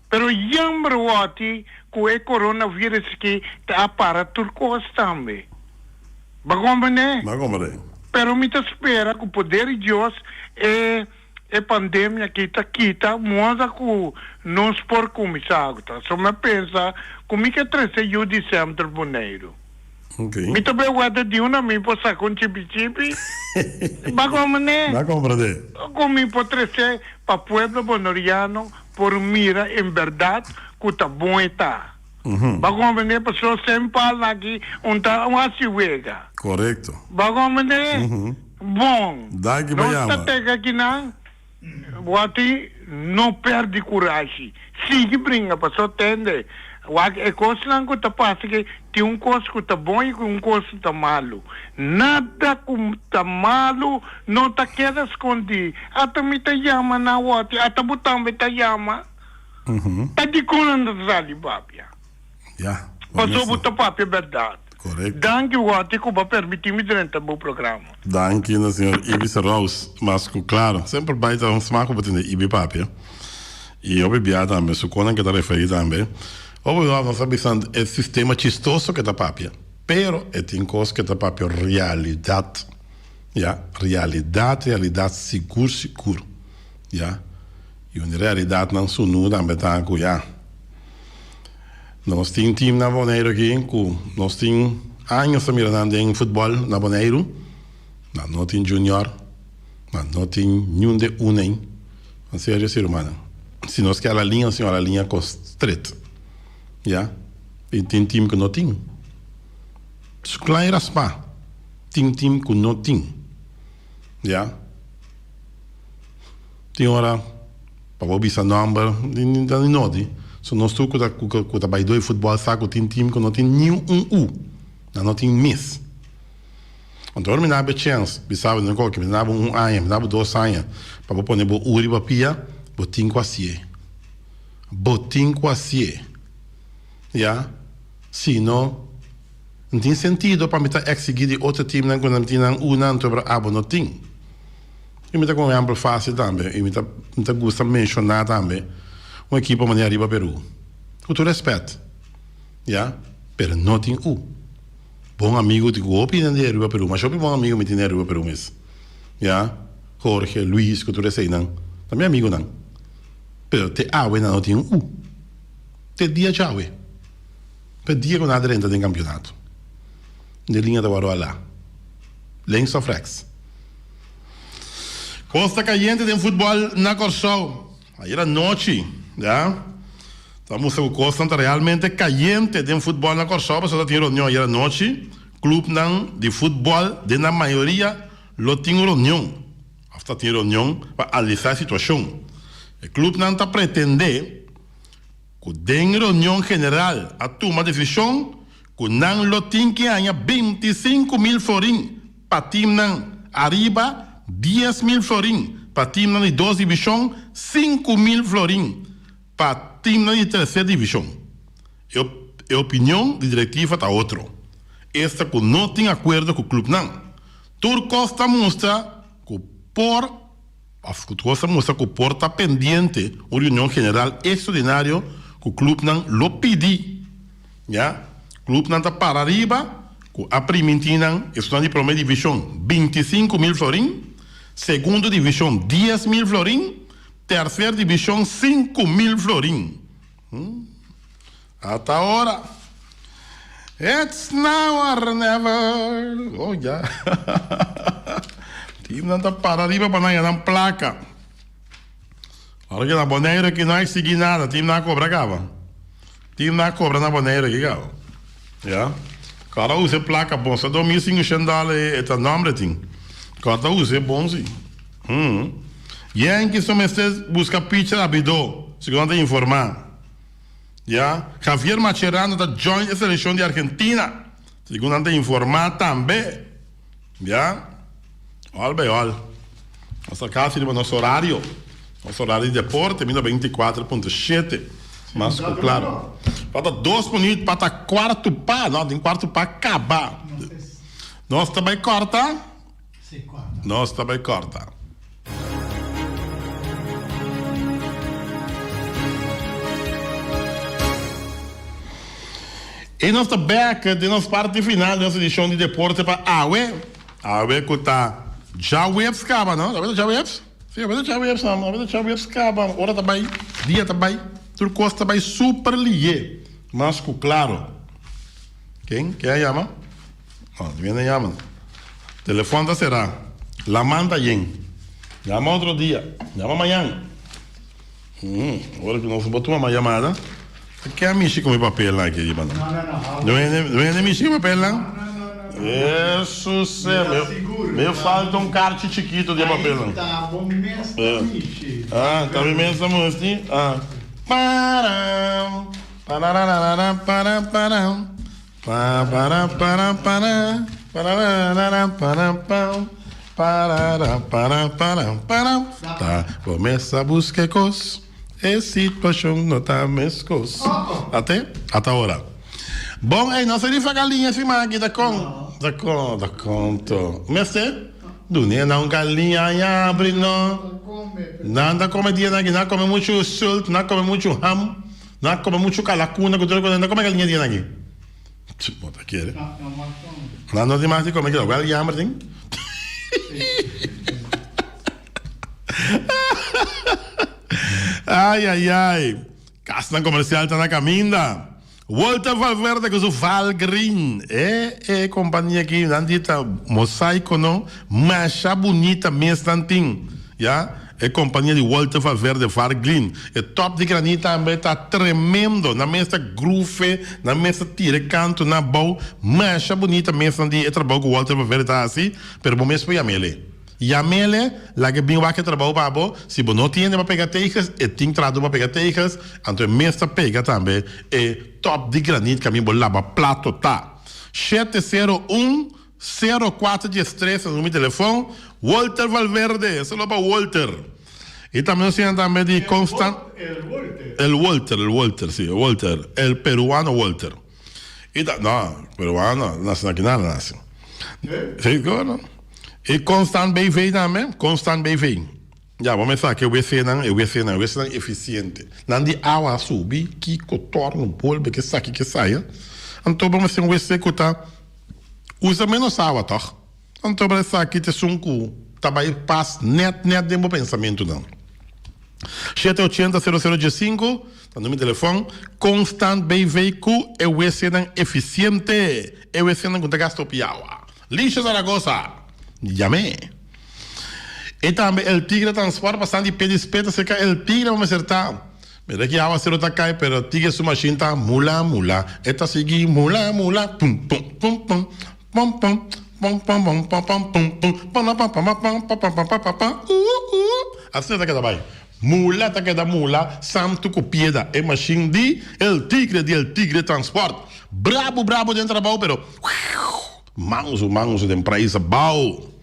pero lembra Wati que o coronavírus que está para turcos também. Bagomane. Pero me espera que o poder de Deus é pandemia que está mostra que nós por começar. Só me pensa como que 13 de dezembro boneiro. Okay. Me também guarda de uma me possa com chipi. Bagomane. Como me pode trazer para pueblo bonoriano por mira em verdade que está bom está. Bagomane pessoa sempre aqui uma ciuega. Correto. Bagomane. Bom. Daqui não está aqui não. Wati não perde coragem. Sigue brinca para só tende. É coisa lá que tá passa que tem coisa que tá bom e coisa que tá malo. Nada que tá malo não tá queda escondido. Até me tá chama na Wati, até botar me tá chama. Tá de colando da Libábia. Ja. Passou botar papo é verdade. Correto. Danke Wati que vai permitir me durante o programa. Danke, senhor Ibi Serraus. Mas, claro, sempre vai ter smaak op het Ibi papi. E eu bebi também, se o que está referido também. Obviamente, nós sabemos que é sistema chistoso que está papi. Pero, é tem coisa que está papi realidade. Ja, realidade seguro. Ja. E uma realidade não sunu também tá com ja. Nós temos time na Bonaire aqui, nós temos anos mirando em futebol na Bonaire. Não tem junior, não tem nenhum de unem. Em sério, ser humano. Se nós queremos a linha com straight. Ja? E tem time que não tem. Se claro, raspa. Tem time que não tem. Ja? Tem hora, para o bisa number, não tem. Se nós temos que vai dois futebol, sabe que tem time que não tem nenhum não tem miss. Então, eu me dá a chance, sabe, não é que me dá ano, me dá 2 anos, para pôr o uri papia, botinho quase. Ja? Se não tem sentido para me estar exigir de outro time, quando me tem ano, sobre abo não tem. E me dá com um exemplo fácil também, e me dá gosta de mencionar também, uma equipe para arriba Peru. Com todo respeito. Ja? Pero não tem bom amigo de opinião de arriba Peru, mas eu bom amigo me tem arriba Peru mesmo. Ja? Jorge, Luis, que tu sei não. Também amigo não. Pero te awe não tem Te dia chawe. Per dia com nada dentro do campeonato. De linha da Guarua lá. Lengs of Rex. Costa caliente de futebol na Corsol. Ayer anoche, já? Estamos com Costa realmente caliente de futebol na Corsol, mas só tinha reunião ayer anoche. Clube de futebol, de na maioria, lo tinha reunião. Hasta tinha reunião para analisar a situação. O clube não está pretendendo que den reunião general a tomar decisão que não lo tem que ganhar 25.000 florins para time não arriba 10.000 florins para time não de 2 divisão 5.000 florins para time não de 3ª divisão. É a opinião da diretiva está outro. Esta que não tem acordo com o clube não. Tur Costa mostra que o Porto está pendente uma reunião general extraordinária que o clube não lo pedi. Ja? O clube não está para arriba, que a primeira está na primeira divisão 25.000 florins, segunda divisão 10.000 florins, terceira divisão 5.000 florins. Até agora. It's now or never. Oh, já. Time não está para arriba para não ganhar placa. Olha que na Bonaire que não é seguir nada, time não cobra cava. Time não cobra na Bonaire que cava. Já? Cada usa placa bom, se dormir sem chandal é o nome tem. Cada usa bom sim. Yankee só me busca pizza abidô, segundo a informar. Já? Javier Mascherano da join a seleção de Argentina, segundo a informar também. Já? Olha. Nossa casa é nosso horário de deporte, 24.7. Mas, claro, falta 2 minutos para estar quarto para, não, tem quarto para acabar. Nós também corta? Sim, corta. Nós também corta. E nós estamos back de nossa parte final dessa edição de deporte para Awe que está já webs acaba, não? Já webs? Sim, já webs, não. Já webs acaba. Hora também, dia também. Tudo costa também super lié. Mas, claro. Quem chama? Vem chama. Telefone será. La manda yen. Chama outro dia. Chama amanhã. Agora que nós botamos uma chamada. Che amici come papel là che dicono? No. Non è amici come papel là? No. Jesus, Me falta um carte chiquito de papel. Tá bom mesmo, Michi. Tá bem mesmo, moço? Param. Parararara, param, param. Para, para, para. Parararara, param, param. Parará, para, para, para. Tá, começa a buscar cos. Esse paixão não tá mescos. Até agora. Bom, aí não seria galinha assim, Magui, da conto. Mestre? Dunia não galinha abre, não. Nada come dia, não come muito salt, não come muito ham, não come muito calacuna, não come galinha dia, aqui. Bota aqui, não tem mais de comer, galinha abre, tem? Ai. Casa comercial tá na caminda. Walter Valverde com o Valgreen. É companhia aqui, nandita mosaico, não? Macha bonita mesmo, já? É companhia de Walter Valverde Valgreen. É top de granita também, tá tremendo. Na mesa groove, na mesa tira canto, na boa. Macha bonita mesmo, é trabalho com Walter Valverde tá assim, pero bom mesmo é Yamele, lá que bem vai que trabalha babo, se você não tem para pegar teijas, e tem trado para pegar teijas, então mesmo pega também, é top de granito que a mim vou lavar plato tá. 701-0413 no meu telefone, Walter Valverde, só para Walter. E também nós temos também de Constant... El Walter, sim, Walter, el peruano Walter. E não, peruano, nasce aqui nada, nasce. Sim, não? E Constant BV também, Constant BV. Já, vamos começar aqui, eu vou ser eficiente. Não de água subir, que contorno, polvo, que saque, que saia. Então, vamos ser um WC que usa menos água, tá? Então, vamos ser aqui, te sunco, trabalho, paz, net de meu pensamento, não. 780-0015, tá no meu telefone, Constant BV, que é o WC eficiente, é o WC que gasta água. Lixo Zaragoza. Llamé. E também o tigre transporta bastante pé de espeta, se cai o tigre, vamos acertar. Mas daqui a ser outra cai, pero o tigre sua machine tá mula. Esta sigue mula, pum, pum, pum, pum, pum, pum, pum, pum, pum, pum, pum, pum, assim tá que vai. Mula tá que da mula, santo copieda, é machine de el tigre transporta. Brabo dentro da baú, pero manso de praia bau.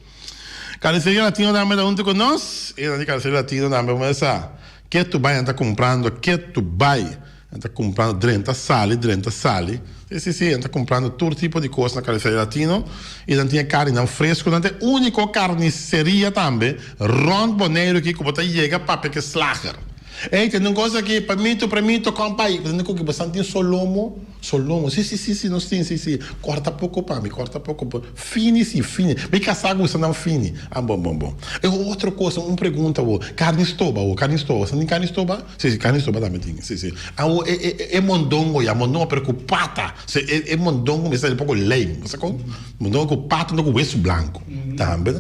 Carniceria Latino também dá com nós. E na Carniceria Latino também começa. Que tu vai andar comprando? Que tu vai andar comprando 30 sali. Sim, anda comprando todo tipo de coisa na Carniceria Latino. E não tinha carne não fresco, não tem única carniceria também. Ron Boneiro que como tá chega para que slager. Tem uma coisa que permito, compai. Tem uma coisa que bastante solomo. Sim, nós temos, sim. Corta pouco para mim. Fini. Me casar com isso não fini. Bom. E outra coisa, uma pergunta, carne estoba. Você tem carne estoba? Sim, carne estoba também tem, sim. É mondongo, preocupada. É mondongo, mas é um pouco lame, sacou? Mondongo com pato, com osso branco. Também.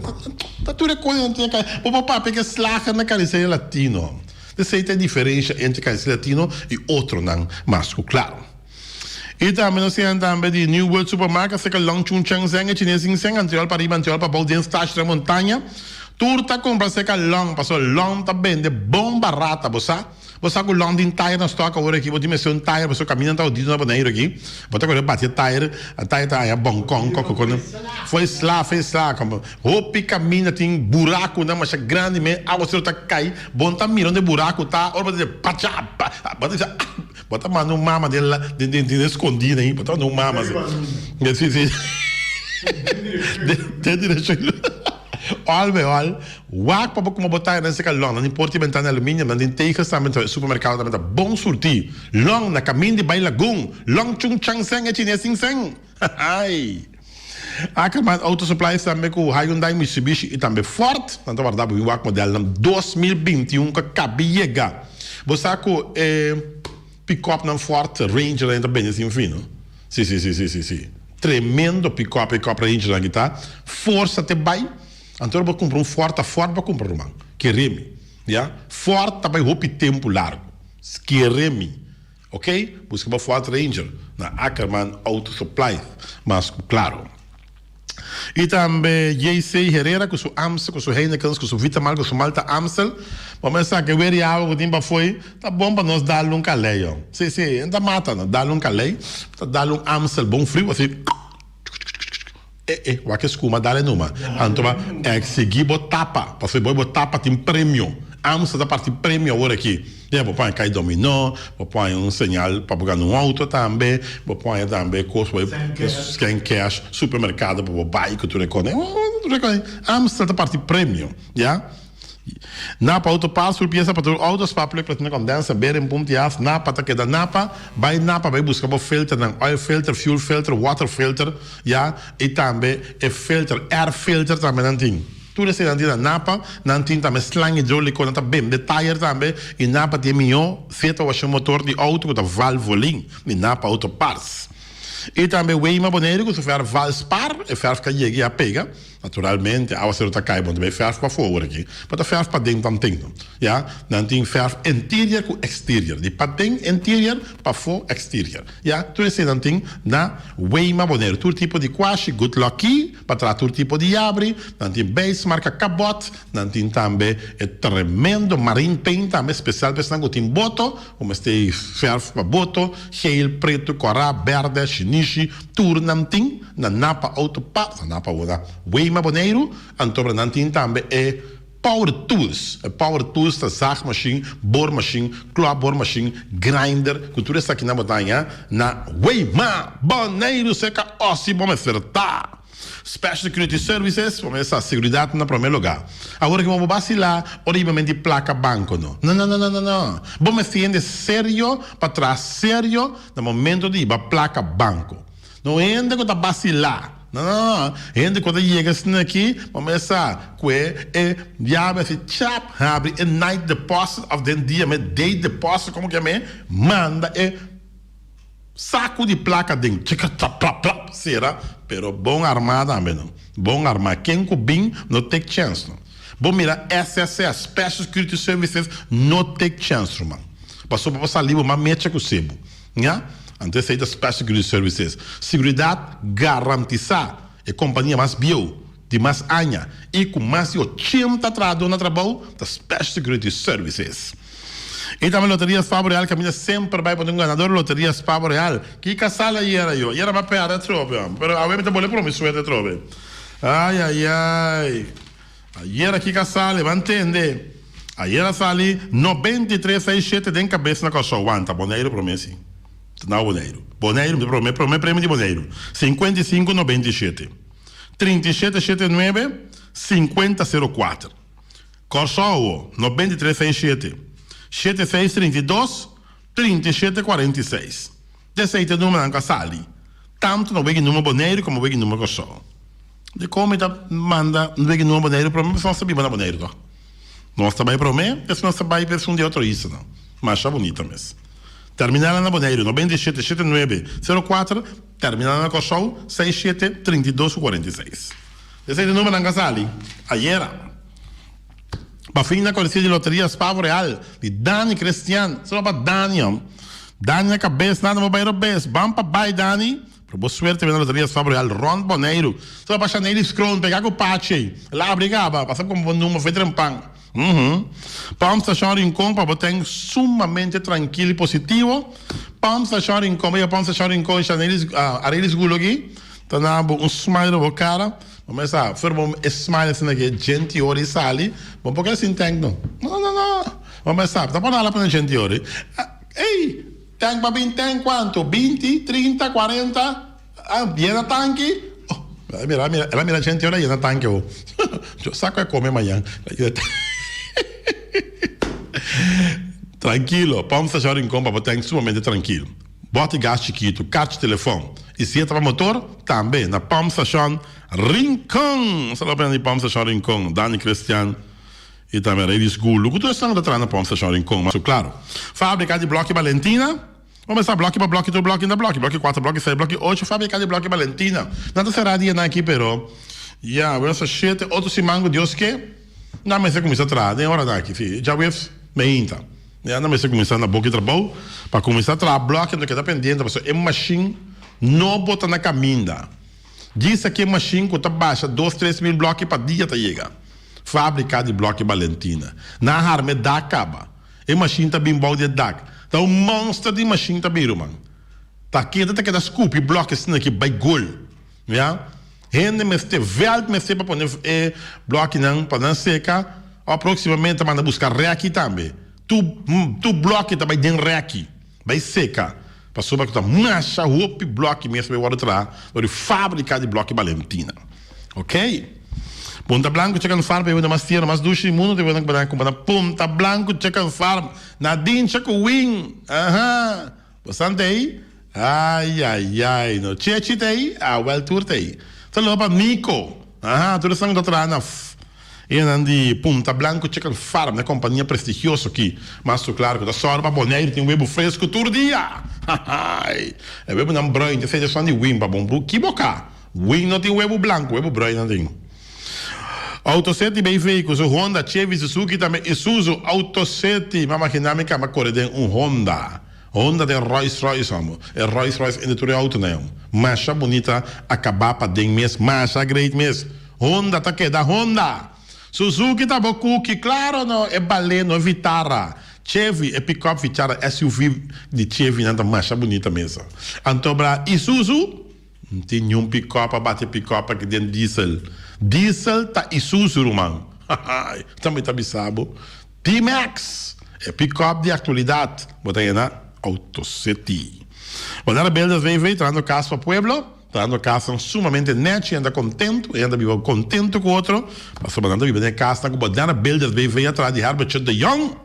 Tá tudo coisa, não tem carne. Papai, pega slaga na Carniceria Latino. Essa é a diferença entre Carniceria Latino e outro não, mas claro. E também nós temos também de New World Supermarket, que é Long Chun Chang Zeng, chinês Zeng, anterior para bom dentro da montanha. Turta compra se que long, passou long tá bem, de bom barata, você com long de tire na estoque agora aqui, vou dimensão tire, você caminha tá o dito na banheiro aqui, você agora bater tire, a tire tá aí bom quando foi slá, como roupa caminha tem buraco, não, mas é grande mesmo, a você tá cai, bom tá mirando de buraco tá, ora você pacha, bota mano mama dela de escondida aí, bota no mama assim. De direção. Olha, wak para como botar nesse calão, não importa ventana alumínio, não tem teijas também, supermercado também tá bom surtir. Long na caminho de Bailagoon, Long Chung Chang Seng é chinês Seng. Ai. Acabando Auto Supply também com Hyundai, Mitsubishi e também Ford, não tá verdade, o wak modelo 2021 que cabiega. Você com pick-up na Ford Ranger ainda bem assim fino. Sim. Tremendo pick-up Ranger aqui tá. Força te vai. Então eu vou comprar um Ford para comprar um que reme, já? Ford também roupa tempo largo, que reme, ok? Busca para Ford Ranger na Ackerman Auto Supply, mas claro. E também JC Herrera com o Amstel, com o Heineken, com o Vitamal, com o Malta Amstel. Vamos pensar que o água que o tempo foi, tá bom para nós dar um calé. Sim, ainda mata, não? Dar um calé, dar um Amstel bom frio, assim. O que escuma dá numa. Então, é que seguir tapa, para você tapa tem prêmio. Amstel da parte prêmio agora aqui. Vou pôr cai dominó, vou pôr sinal para pegar no auto também, vou pôr também coisa sem cash, supermercado para o bairro que tu reconhece. Amstel da parte prêmio, já? Napa autopass surpresa para o autos para ter condensa bem em pontias napa tá que da napa vai buscar o filter oil filter, fuel filter, water filter, já? E também é filter, air filter também não tem. Tudo isso é na Napa, não tem também slang hidráulico, não está bem de tire também, e Napa tem melhor feito o motor de auto com a valvoline, de Napa Auto Parts. E também o Weima Boneiro, que se faz valspar, e faz que chegue a pega, naturalmente, a você não cai, bom, também faz para fora aqui, mas faz para dentro também, já? Não tem faz interior com exterior, de para dentro interior, para fora exterior, já? Tudo isso não tem na Weima Boneiro, todo tipo de quashi, good lucky, para tratar todo tipo de abre, não tem base, marca cabot, não tem também tremendo marine paint, também especial, para não tem boto, como este faz para boto, gel, preto, corá, verde, shinichi, tudo não tem na Napa Auto Parts, na Napa Weima Boneiro, então não tem também Power Tools. Power Tools, a zaag machine, boor machine, claw boor machine, grinder, que tudo isso aqui na montanha, na Weima Boneiro, seca ossi, vamos acertar. Special Security Services, vamos essa segurança no primeiro lugar. Agora que vamos vacilar, horrivelmente placa banco, não. Não. Vamos ser sério, para trás sério, no momento de ir para placa banco. Não ainda que tá vacilar. Não. Ainda quando chega aqui, vamos essa que já vai se chap, abre a night deposit of the dia, mas day deposit, como que é, manda saco de placa dentro, será? Pero bom armado também, não. Bom armado. Quem cobim, não tem chance, não. Bom, mira, SSS, Special Security Services, não tem chance, irmão. Passou para passar livro, mas mexe com o sebo, né? Antes aí da Special Security Services. Seguridade garantizada. É companhia mais bio, de mais anha, e com mais de 80 trabalhadores no trabalho da Special Security Services. E também Loterias Pavo Real, que a minha sempre vai para um ganador, Loterias Pavo Real. Que casala era eu? Era uma peada, trobe. Pero a gente pode prometer de trobe. Ai. Aí que casala, vai entender. Aí era sali 9367 de cabeça na coxa. Aguanta, Boneiro promesse. Não, Boneiro, promete prêmio de Boneiro. 5597. 3779 5004. Corsol 9367. 7632 3746. Desse número não sali. Tanto não veio número Boneiro como veio número Corsol. De como manda não veio número Boneiro para mim, não sabia Boneiro, tá? Nós também para mim, esse não sabia para um de outro isso, não. Mas é bonita mesmo. Terminal na Boneiro 977904, terminal na Corsol 673246. Esse número não sali. Ayer. Para fim na conhecida de Loterias Pavo Real, de Dani Cristian, só para Dani. Dani na cabeça, nada mais bairro best. Vamos para Bai Dani, para boa suerte na Loterias Pavo Real, Ron Boneiro. Só para Chanel Scroll, pegar com o Pache. Lá brigava, passar como um número, foi trampang. Vamos Station Rincon, para botar sumamente tranquilo e positivo. Vamos Station Rincon, Chanel Arelis Gulo aqui. Então, um smile no cara. Vamos a fazer um smile assim aqui, gente ori sali. Vamos porque assim tem não. Não. Vamos a, tá para lá para gente ori. Ei, tem para 20 tem quanto? 20, 30, 40. Viene tanque. Mira, ela mira gente ori viene tanque. Eu saco a comer amanhã. Tranquilo, vamos a achar em compra, botar sumamente tranquilo. Bota gás chiquito, carta de telefone. E se entra para motor, também na Pump Station Rincon. Só lá para Pump Station Rincon, Dani Cristian e também Reis Gulo. O que tu está atrás na Pump Station Rincon, mas claro. Fábrica de bloco Valentina. Vamos começar bloco para bloco, tu bloco ainda bloco. Bloco 4, bloco 6, bloco 8. Fábrica de bloco Valentina. Nada será dia aqui, pero. Já, vamos a 7, outro simango, Deus que. Não, mas você começa atrás, tem hora daqui, filho. Já vês, meinta. Não, mas você começa na boca de trabalho, para começar a trabalhar, bloco, não queda pendente, é machine. Não bota na caminha. Diz aqui machine que tá baixa 2-3 mil blocos para dia tá chega. Fábrica de bloco Valentina. Na arma da acaba. E machine tá bem bom de DAC. Tá um monstro de machine tá bem, mano. Tá aqui, tá que da scoop bloco assim aqui by gol. Ja? Hende meste veld meste para poner bloco não para não seca. Aproximadamente manda buscar reaki também. Tu bloco também tem reaki. Vai seca. Passou para que tá macha roupa bloco mesmo vai atrás. Ou fábrica de bloco Valentina. Ok? Punta Blanco Chicken Farm, eu mas tira mas dushi mundo eu não para comprar Punta Blanco Chicken Farm, Nadine Chicken Wing. Aha. Bastante aí? Ai, no. Chechi aí? Well tour aí. Então para Nico. Aha, tudo sangue doutor na. E andi Punta Blanco Chicken Farm, uma companhia prestigiosa aqui. Mas claro que da sorba boneiro tem um webo fresco todo dia. Ai. É webo não branco, seja só de wing para bom. Que boca. Wing não tem webo branco, webo branco não tem. Autoseti bem veículos, o Honda, Chevy, Suzuki também, Isuzu, Autoseti, mas imaginamos que a corre de Honda. Honda de Rolls Royce, amo. É Rolls Royce em detura auto, não. Macha bonita, acabar para den mês, macha great mês. Honda tá que da Honda. Suzuki tá bocuki, claro, não, é baleno, é Vitara. Chevy é pick-up Vitara, SUV de Chevy, não tá macha bonita mesmo. Antobra, Isuzu, não tem nenhum pick-up para bater pick-up aqui dentro diesel. Diesel tá Isuzu, mano. Também tá bisabo. T-Max é pick-up de atualidade. Bota aí na Autoseti. Bota Beldas vem, trando casa para Pueblo. Trando casa sumamente net, anda contento, anda vivo contento com o outro. Passou mandando viver na casa, com Bota Beldas vem atrás de Herbert de Young.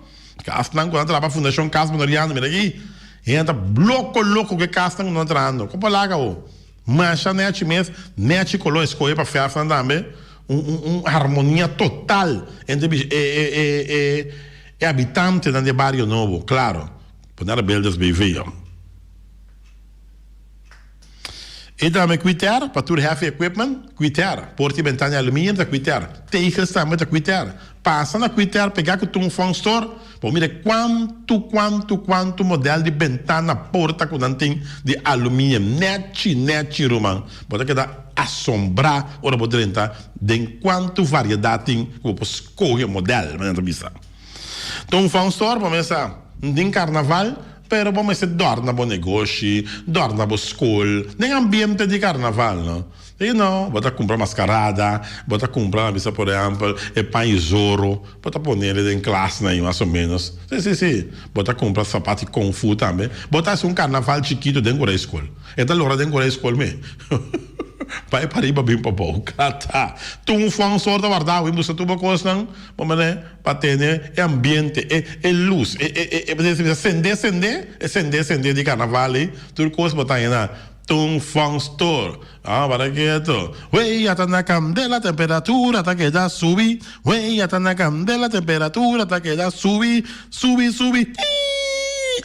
Casa não, quando trabalha a Fundação Casa Minoriano, mira aqui. Anda louco que casa não entrando. Como lá, mas a net mesmo, net colou escolher para fiar também harmonia total entre habitante do bairro novo, claro. Para Beldas BV. E também quitter, para tudo heavy equipment, quitter, porte ventana alumínio da quitter, teigas também da quitter. Passa na quitter, pegar com um phone store, para mira quanto modelo de ventana, porta que não tem de alumínio, net, romano. Pode que dá assombrar, ora pode entrar, de quanto variedade tem, que você escolhe o modelo, mas não precisa. Então, um phone store, para começar, tem carnaval, pero vamos se dorna bo negócio, dorna bo school, nem ambiente de carnaval, não? E não, bota comprar mascarada, bota comprar, por exemplo, paizoro, bota pôr ele em classe, né, mais ou menos. Sim. Bota comprar sapato de Kung Fu também. Bota um carnaval chiquito dentro da escola. É da hora dentro da escola mesmo. Pai para riba bem para boca, tá? Tu um fã sorda guardar, o imbusto tudo coisa não, vamos né? Para ter ambiente, é luz, acender de carnaval, tudo coisa botar aí na Tung Fang Store. Para que é to? Ué, tá na candela, a temperatura tá que dá subir. Ué, tá na candela, a temperatura tá que dá subir.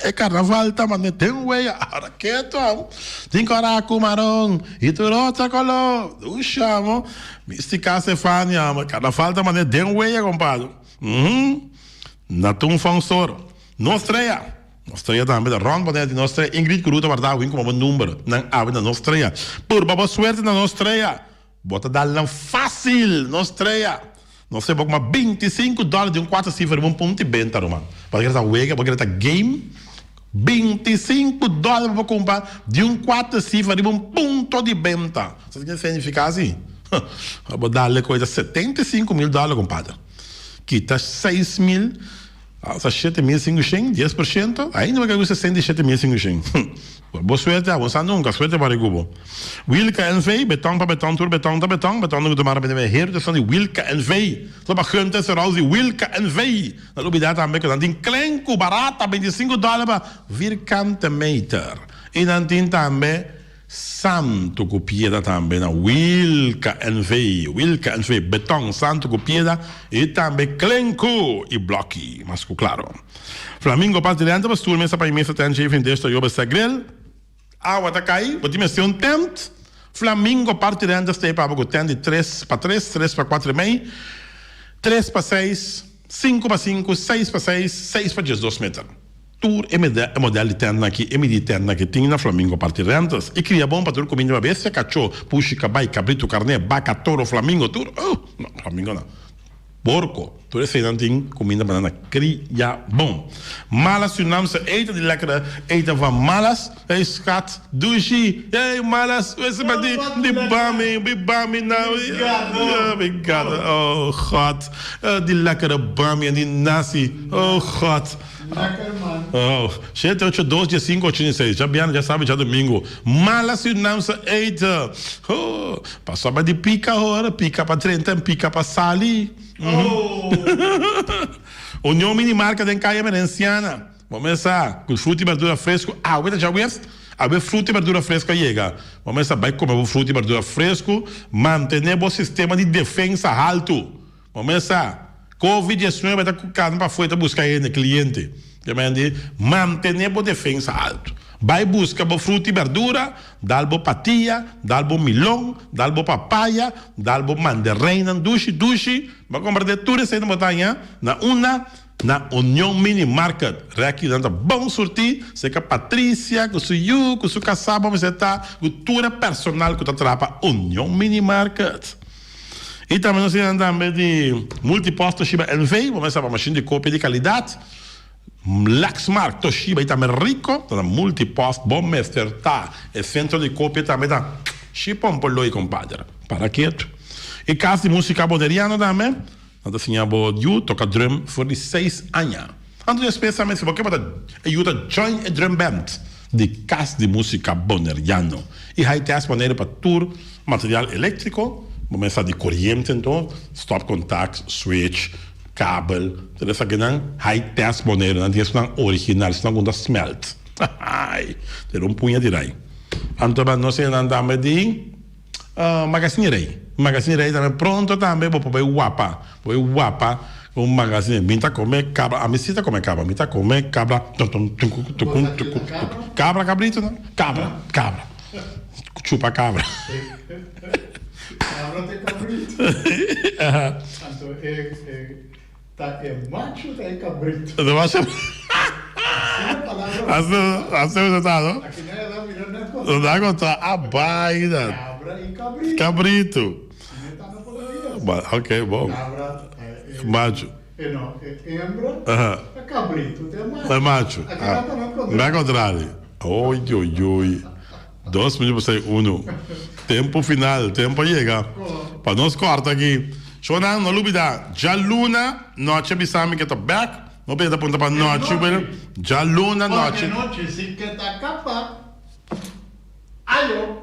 É carnaval, tá, mas tem um ué, ahora quieto, tem coraco marrom, e tu rota color, o chamo, mística Stefania, mas carnaval, tá, mas tem um ué, compadre. Na Tung Fang Store. Nostreia também, da Ron, de Nostreia, Ingrid Gruta, guardar o como um número, não abre na Nostreia. Por boa sorte na Nostreia, bota dar não fácil, Nostreia. Não sei, como $25 de 4 cifras, um ponto de venda, mano. Para que essa wega, para que essa game, $25 para comprar de 4 cifras de um ponto de venda. Sabe o que significa assim? Vou dar-lhe coisa $75 mil, compadre. Quita 6 mil, 7.500, 10%, ainda vai ganhar 67.500. Boa sorte, avançar nunca, sorte para o Cubo. Wilka NV, betão para betão, tur betão para betão, betão no tomar para ver, redução de Wilka NV. Só para cantar esse rouse de Wilka NV. Na novidade também que não tem clenco, barata, $25 para Virkante Meter. E não tem também Santo Copieda também, na Wilka NV, betão, Santo Copieda e também clenco e bloque, mas claro. Flamingo parte diante, mas tu mesa para imensa tem chefe desta joba sagrel. Água tá cai, pode me ser um tent. Flamingo parte diante está para o tent de 3 para 3, 3 para 4 e meio, 3 para 6, 5 para 5, 6 para 6, 6 para 12 metros. tour e modelo interna aqui e medi interna que tinha na Flamingo partirentas e cria bom para tudo comida uma vez cachorro puxa cabai cabrito carne vaca toro Flamingo tour não Flamingo não porco tudo esse não tem comida banana cria bom malas Surinaamse eten die lekkere eten van malas hey schat douche hey malas we zijn die bami nou ja obrigado oh god die lekkere bami en die nasi oh god. Oh, 7, 8, 12, 5, 8, 6. Já sabe, já domingo. Mala Surinaamse eten. Oh, passou para de pica agora. Pica para Trenten, pica para Sali. União Minimarca tem caia merenciana. Vamos começar com fruta e verdura fresco. Ah, já conhece? A ver fruta e verdura fresca chega. Vamos vai comer fruta e verdura fresco. Manter o sistema de defesa alto. Vamos começar. Covid-19 vai estar com carne para fora buscar ele, cliente. Manter a defesa alto. Vai buscar fruta e verdura, dá patia, dá milão, dá papaya, dá mandarina, duche. Vai comprar tudo isso na montanha, na União Mini Market. Aqui dentro bom sortir, sei que a Patrícia, com o Suyu, com o Caçaba, você está com tudo personal que está atrapa União Mini Market. E também nós temos de multiposto Toshiba LV, vamos para machine de cópia de qualidade. Lexmark Toshiba e também rico, tá multiposto, bom mestre, tá. E centro de cópia também tá. Chipom por loi, compadre. Para quieto. E casa de música boderiano também. Nós temos de toca drum por 6 anos. Então, especialmente, porque eu join a drum band de casa de música boderiano. E aí tem as maneiras para tour, material elétrico. Vamos de corrente, então, stop contact, switch, kabel, tudo isso aqui não, high-test maneira, não é original, senão quando smelt. Tem punha de rei. Então, nós andamos de Magazine Rei. Magazine Rei também pronto também, vou pôr guapa, um magazine, minta comer cabra, a mesita come cabra, minta comer cabra, cabra, cabrito, não? Cabra, chupa cabra. Cabra tem cabrito. Então, é macho ou é cabrito? Não macho. Assim você tá, não? Aqui não é lá mirando. Não dá conta. A baida. Cabra e cabrito. Cabrito. Ok, bom. Cabra é macho. Não, é hembra. É cabrito. É macho. Não é contrário. Oi. 2 minutos para 1. Tempo final, tempo chega. Para nós corta aqui. Shonan, não lubida. Já luna, noite bisami que tá back. Não precisa apontar para noite, já luna, noite. Noite, se que tá capa. Alô.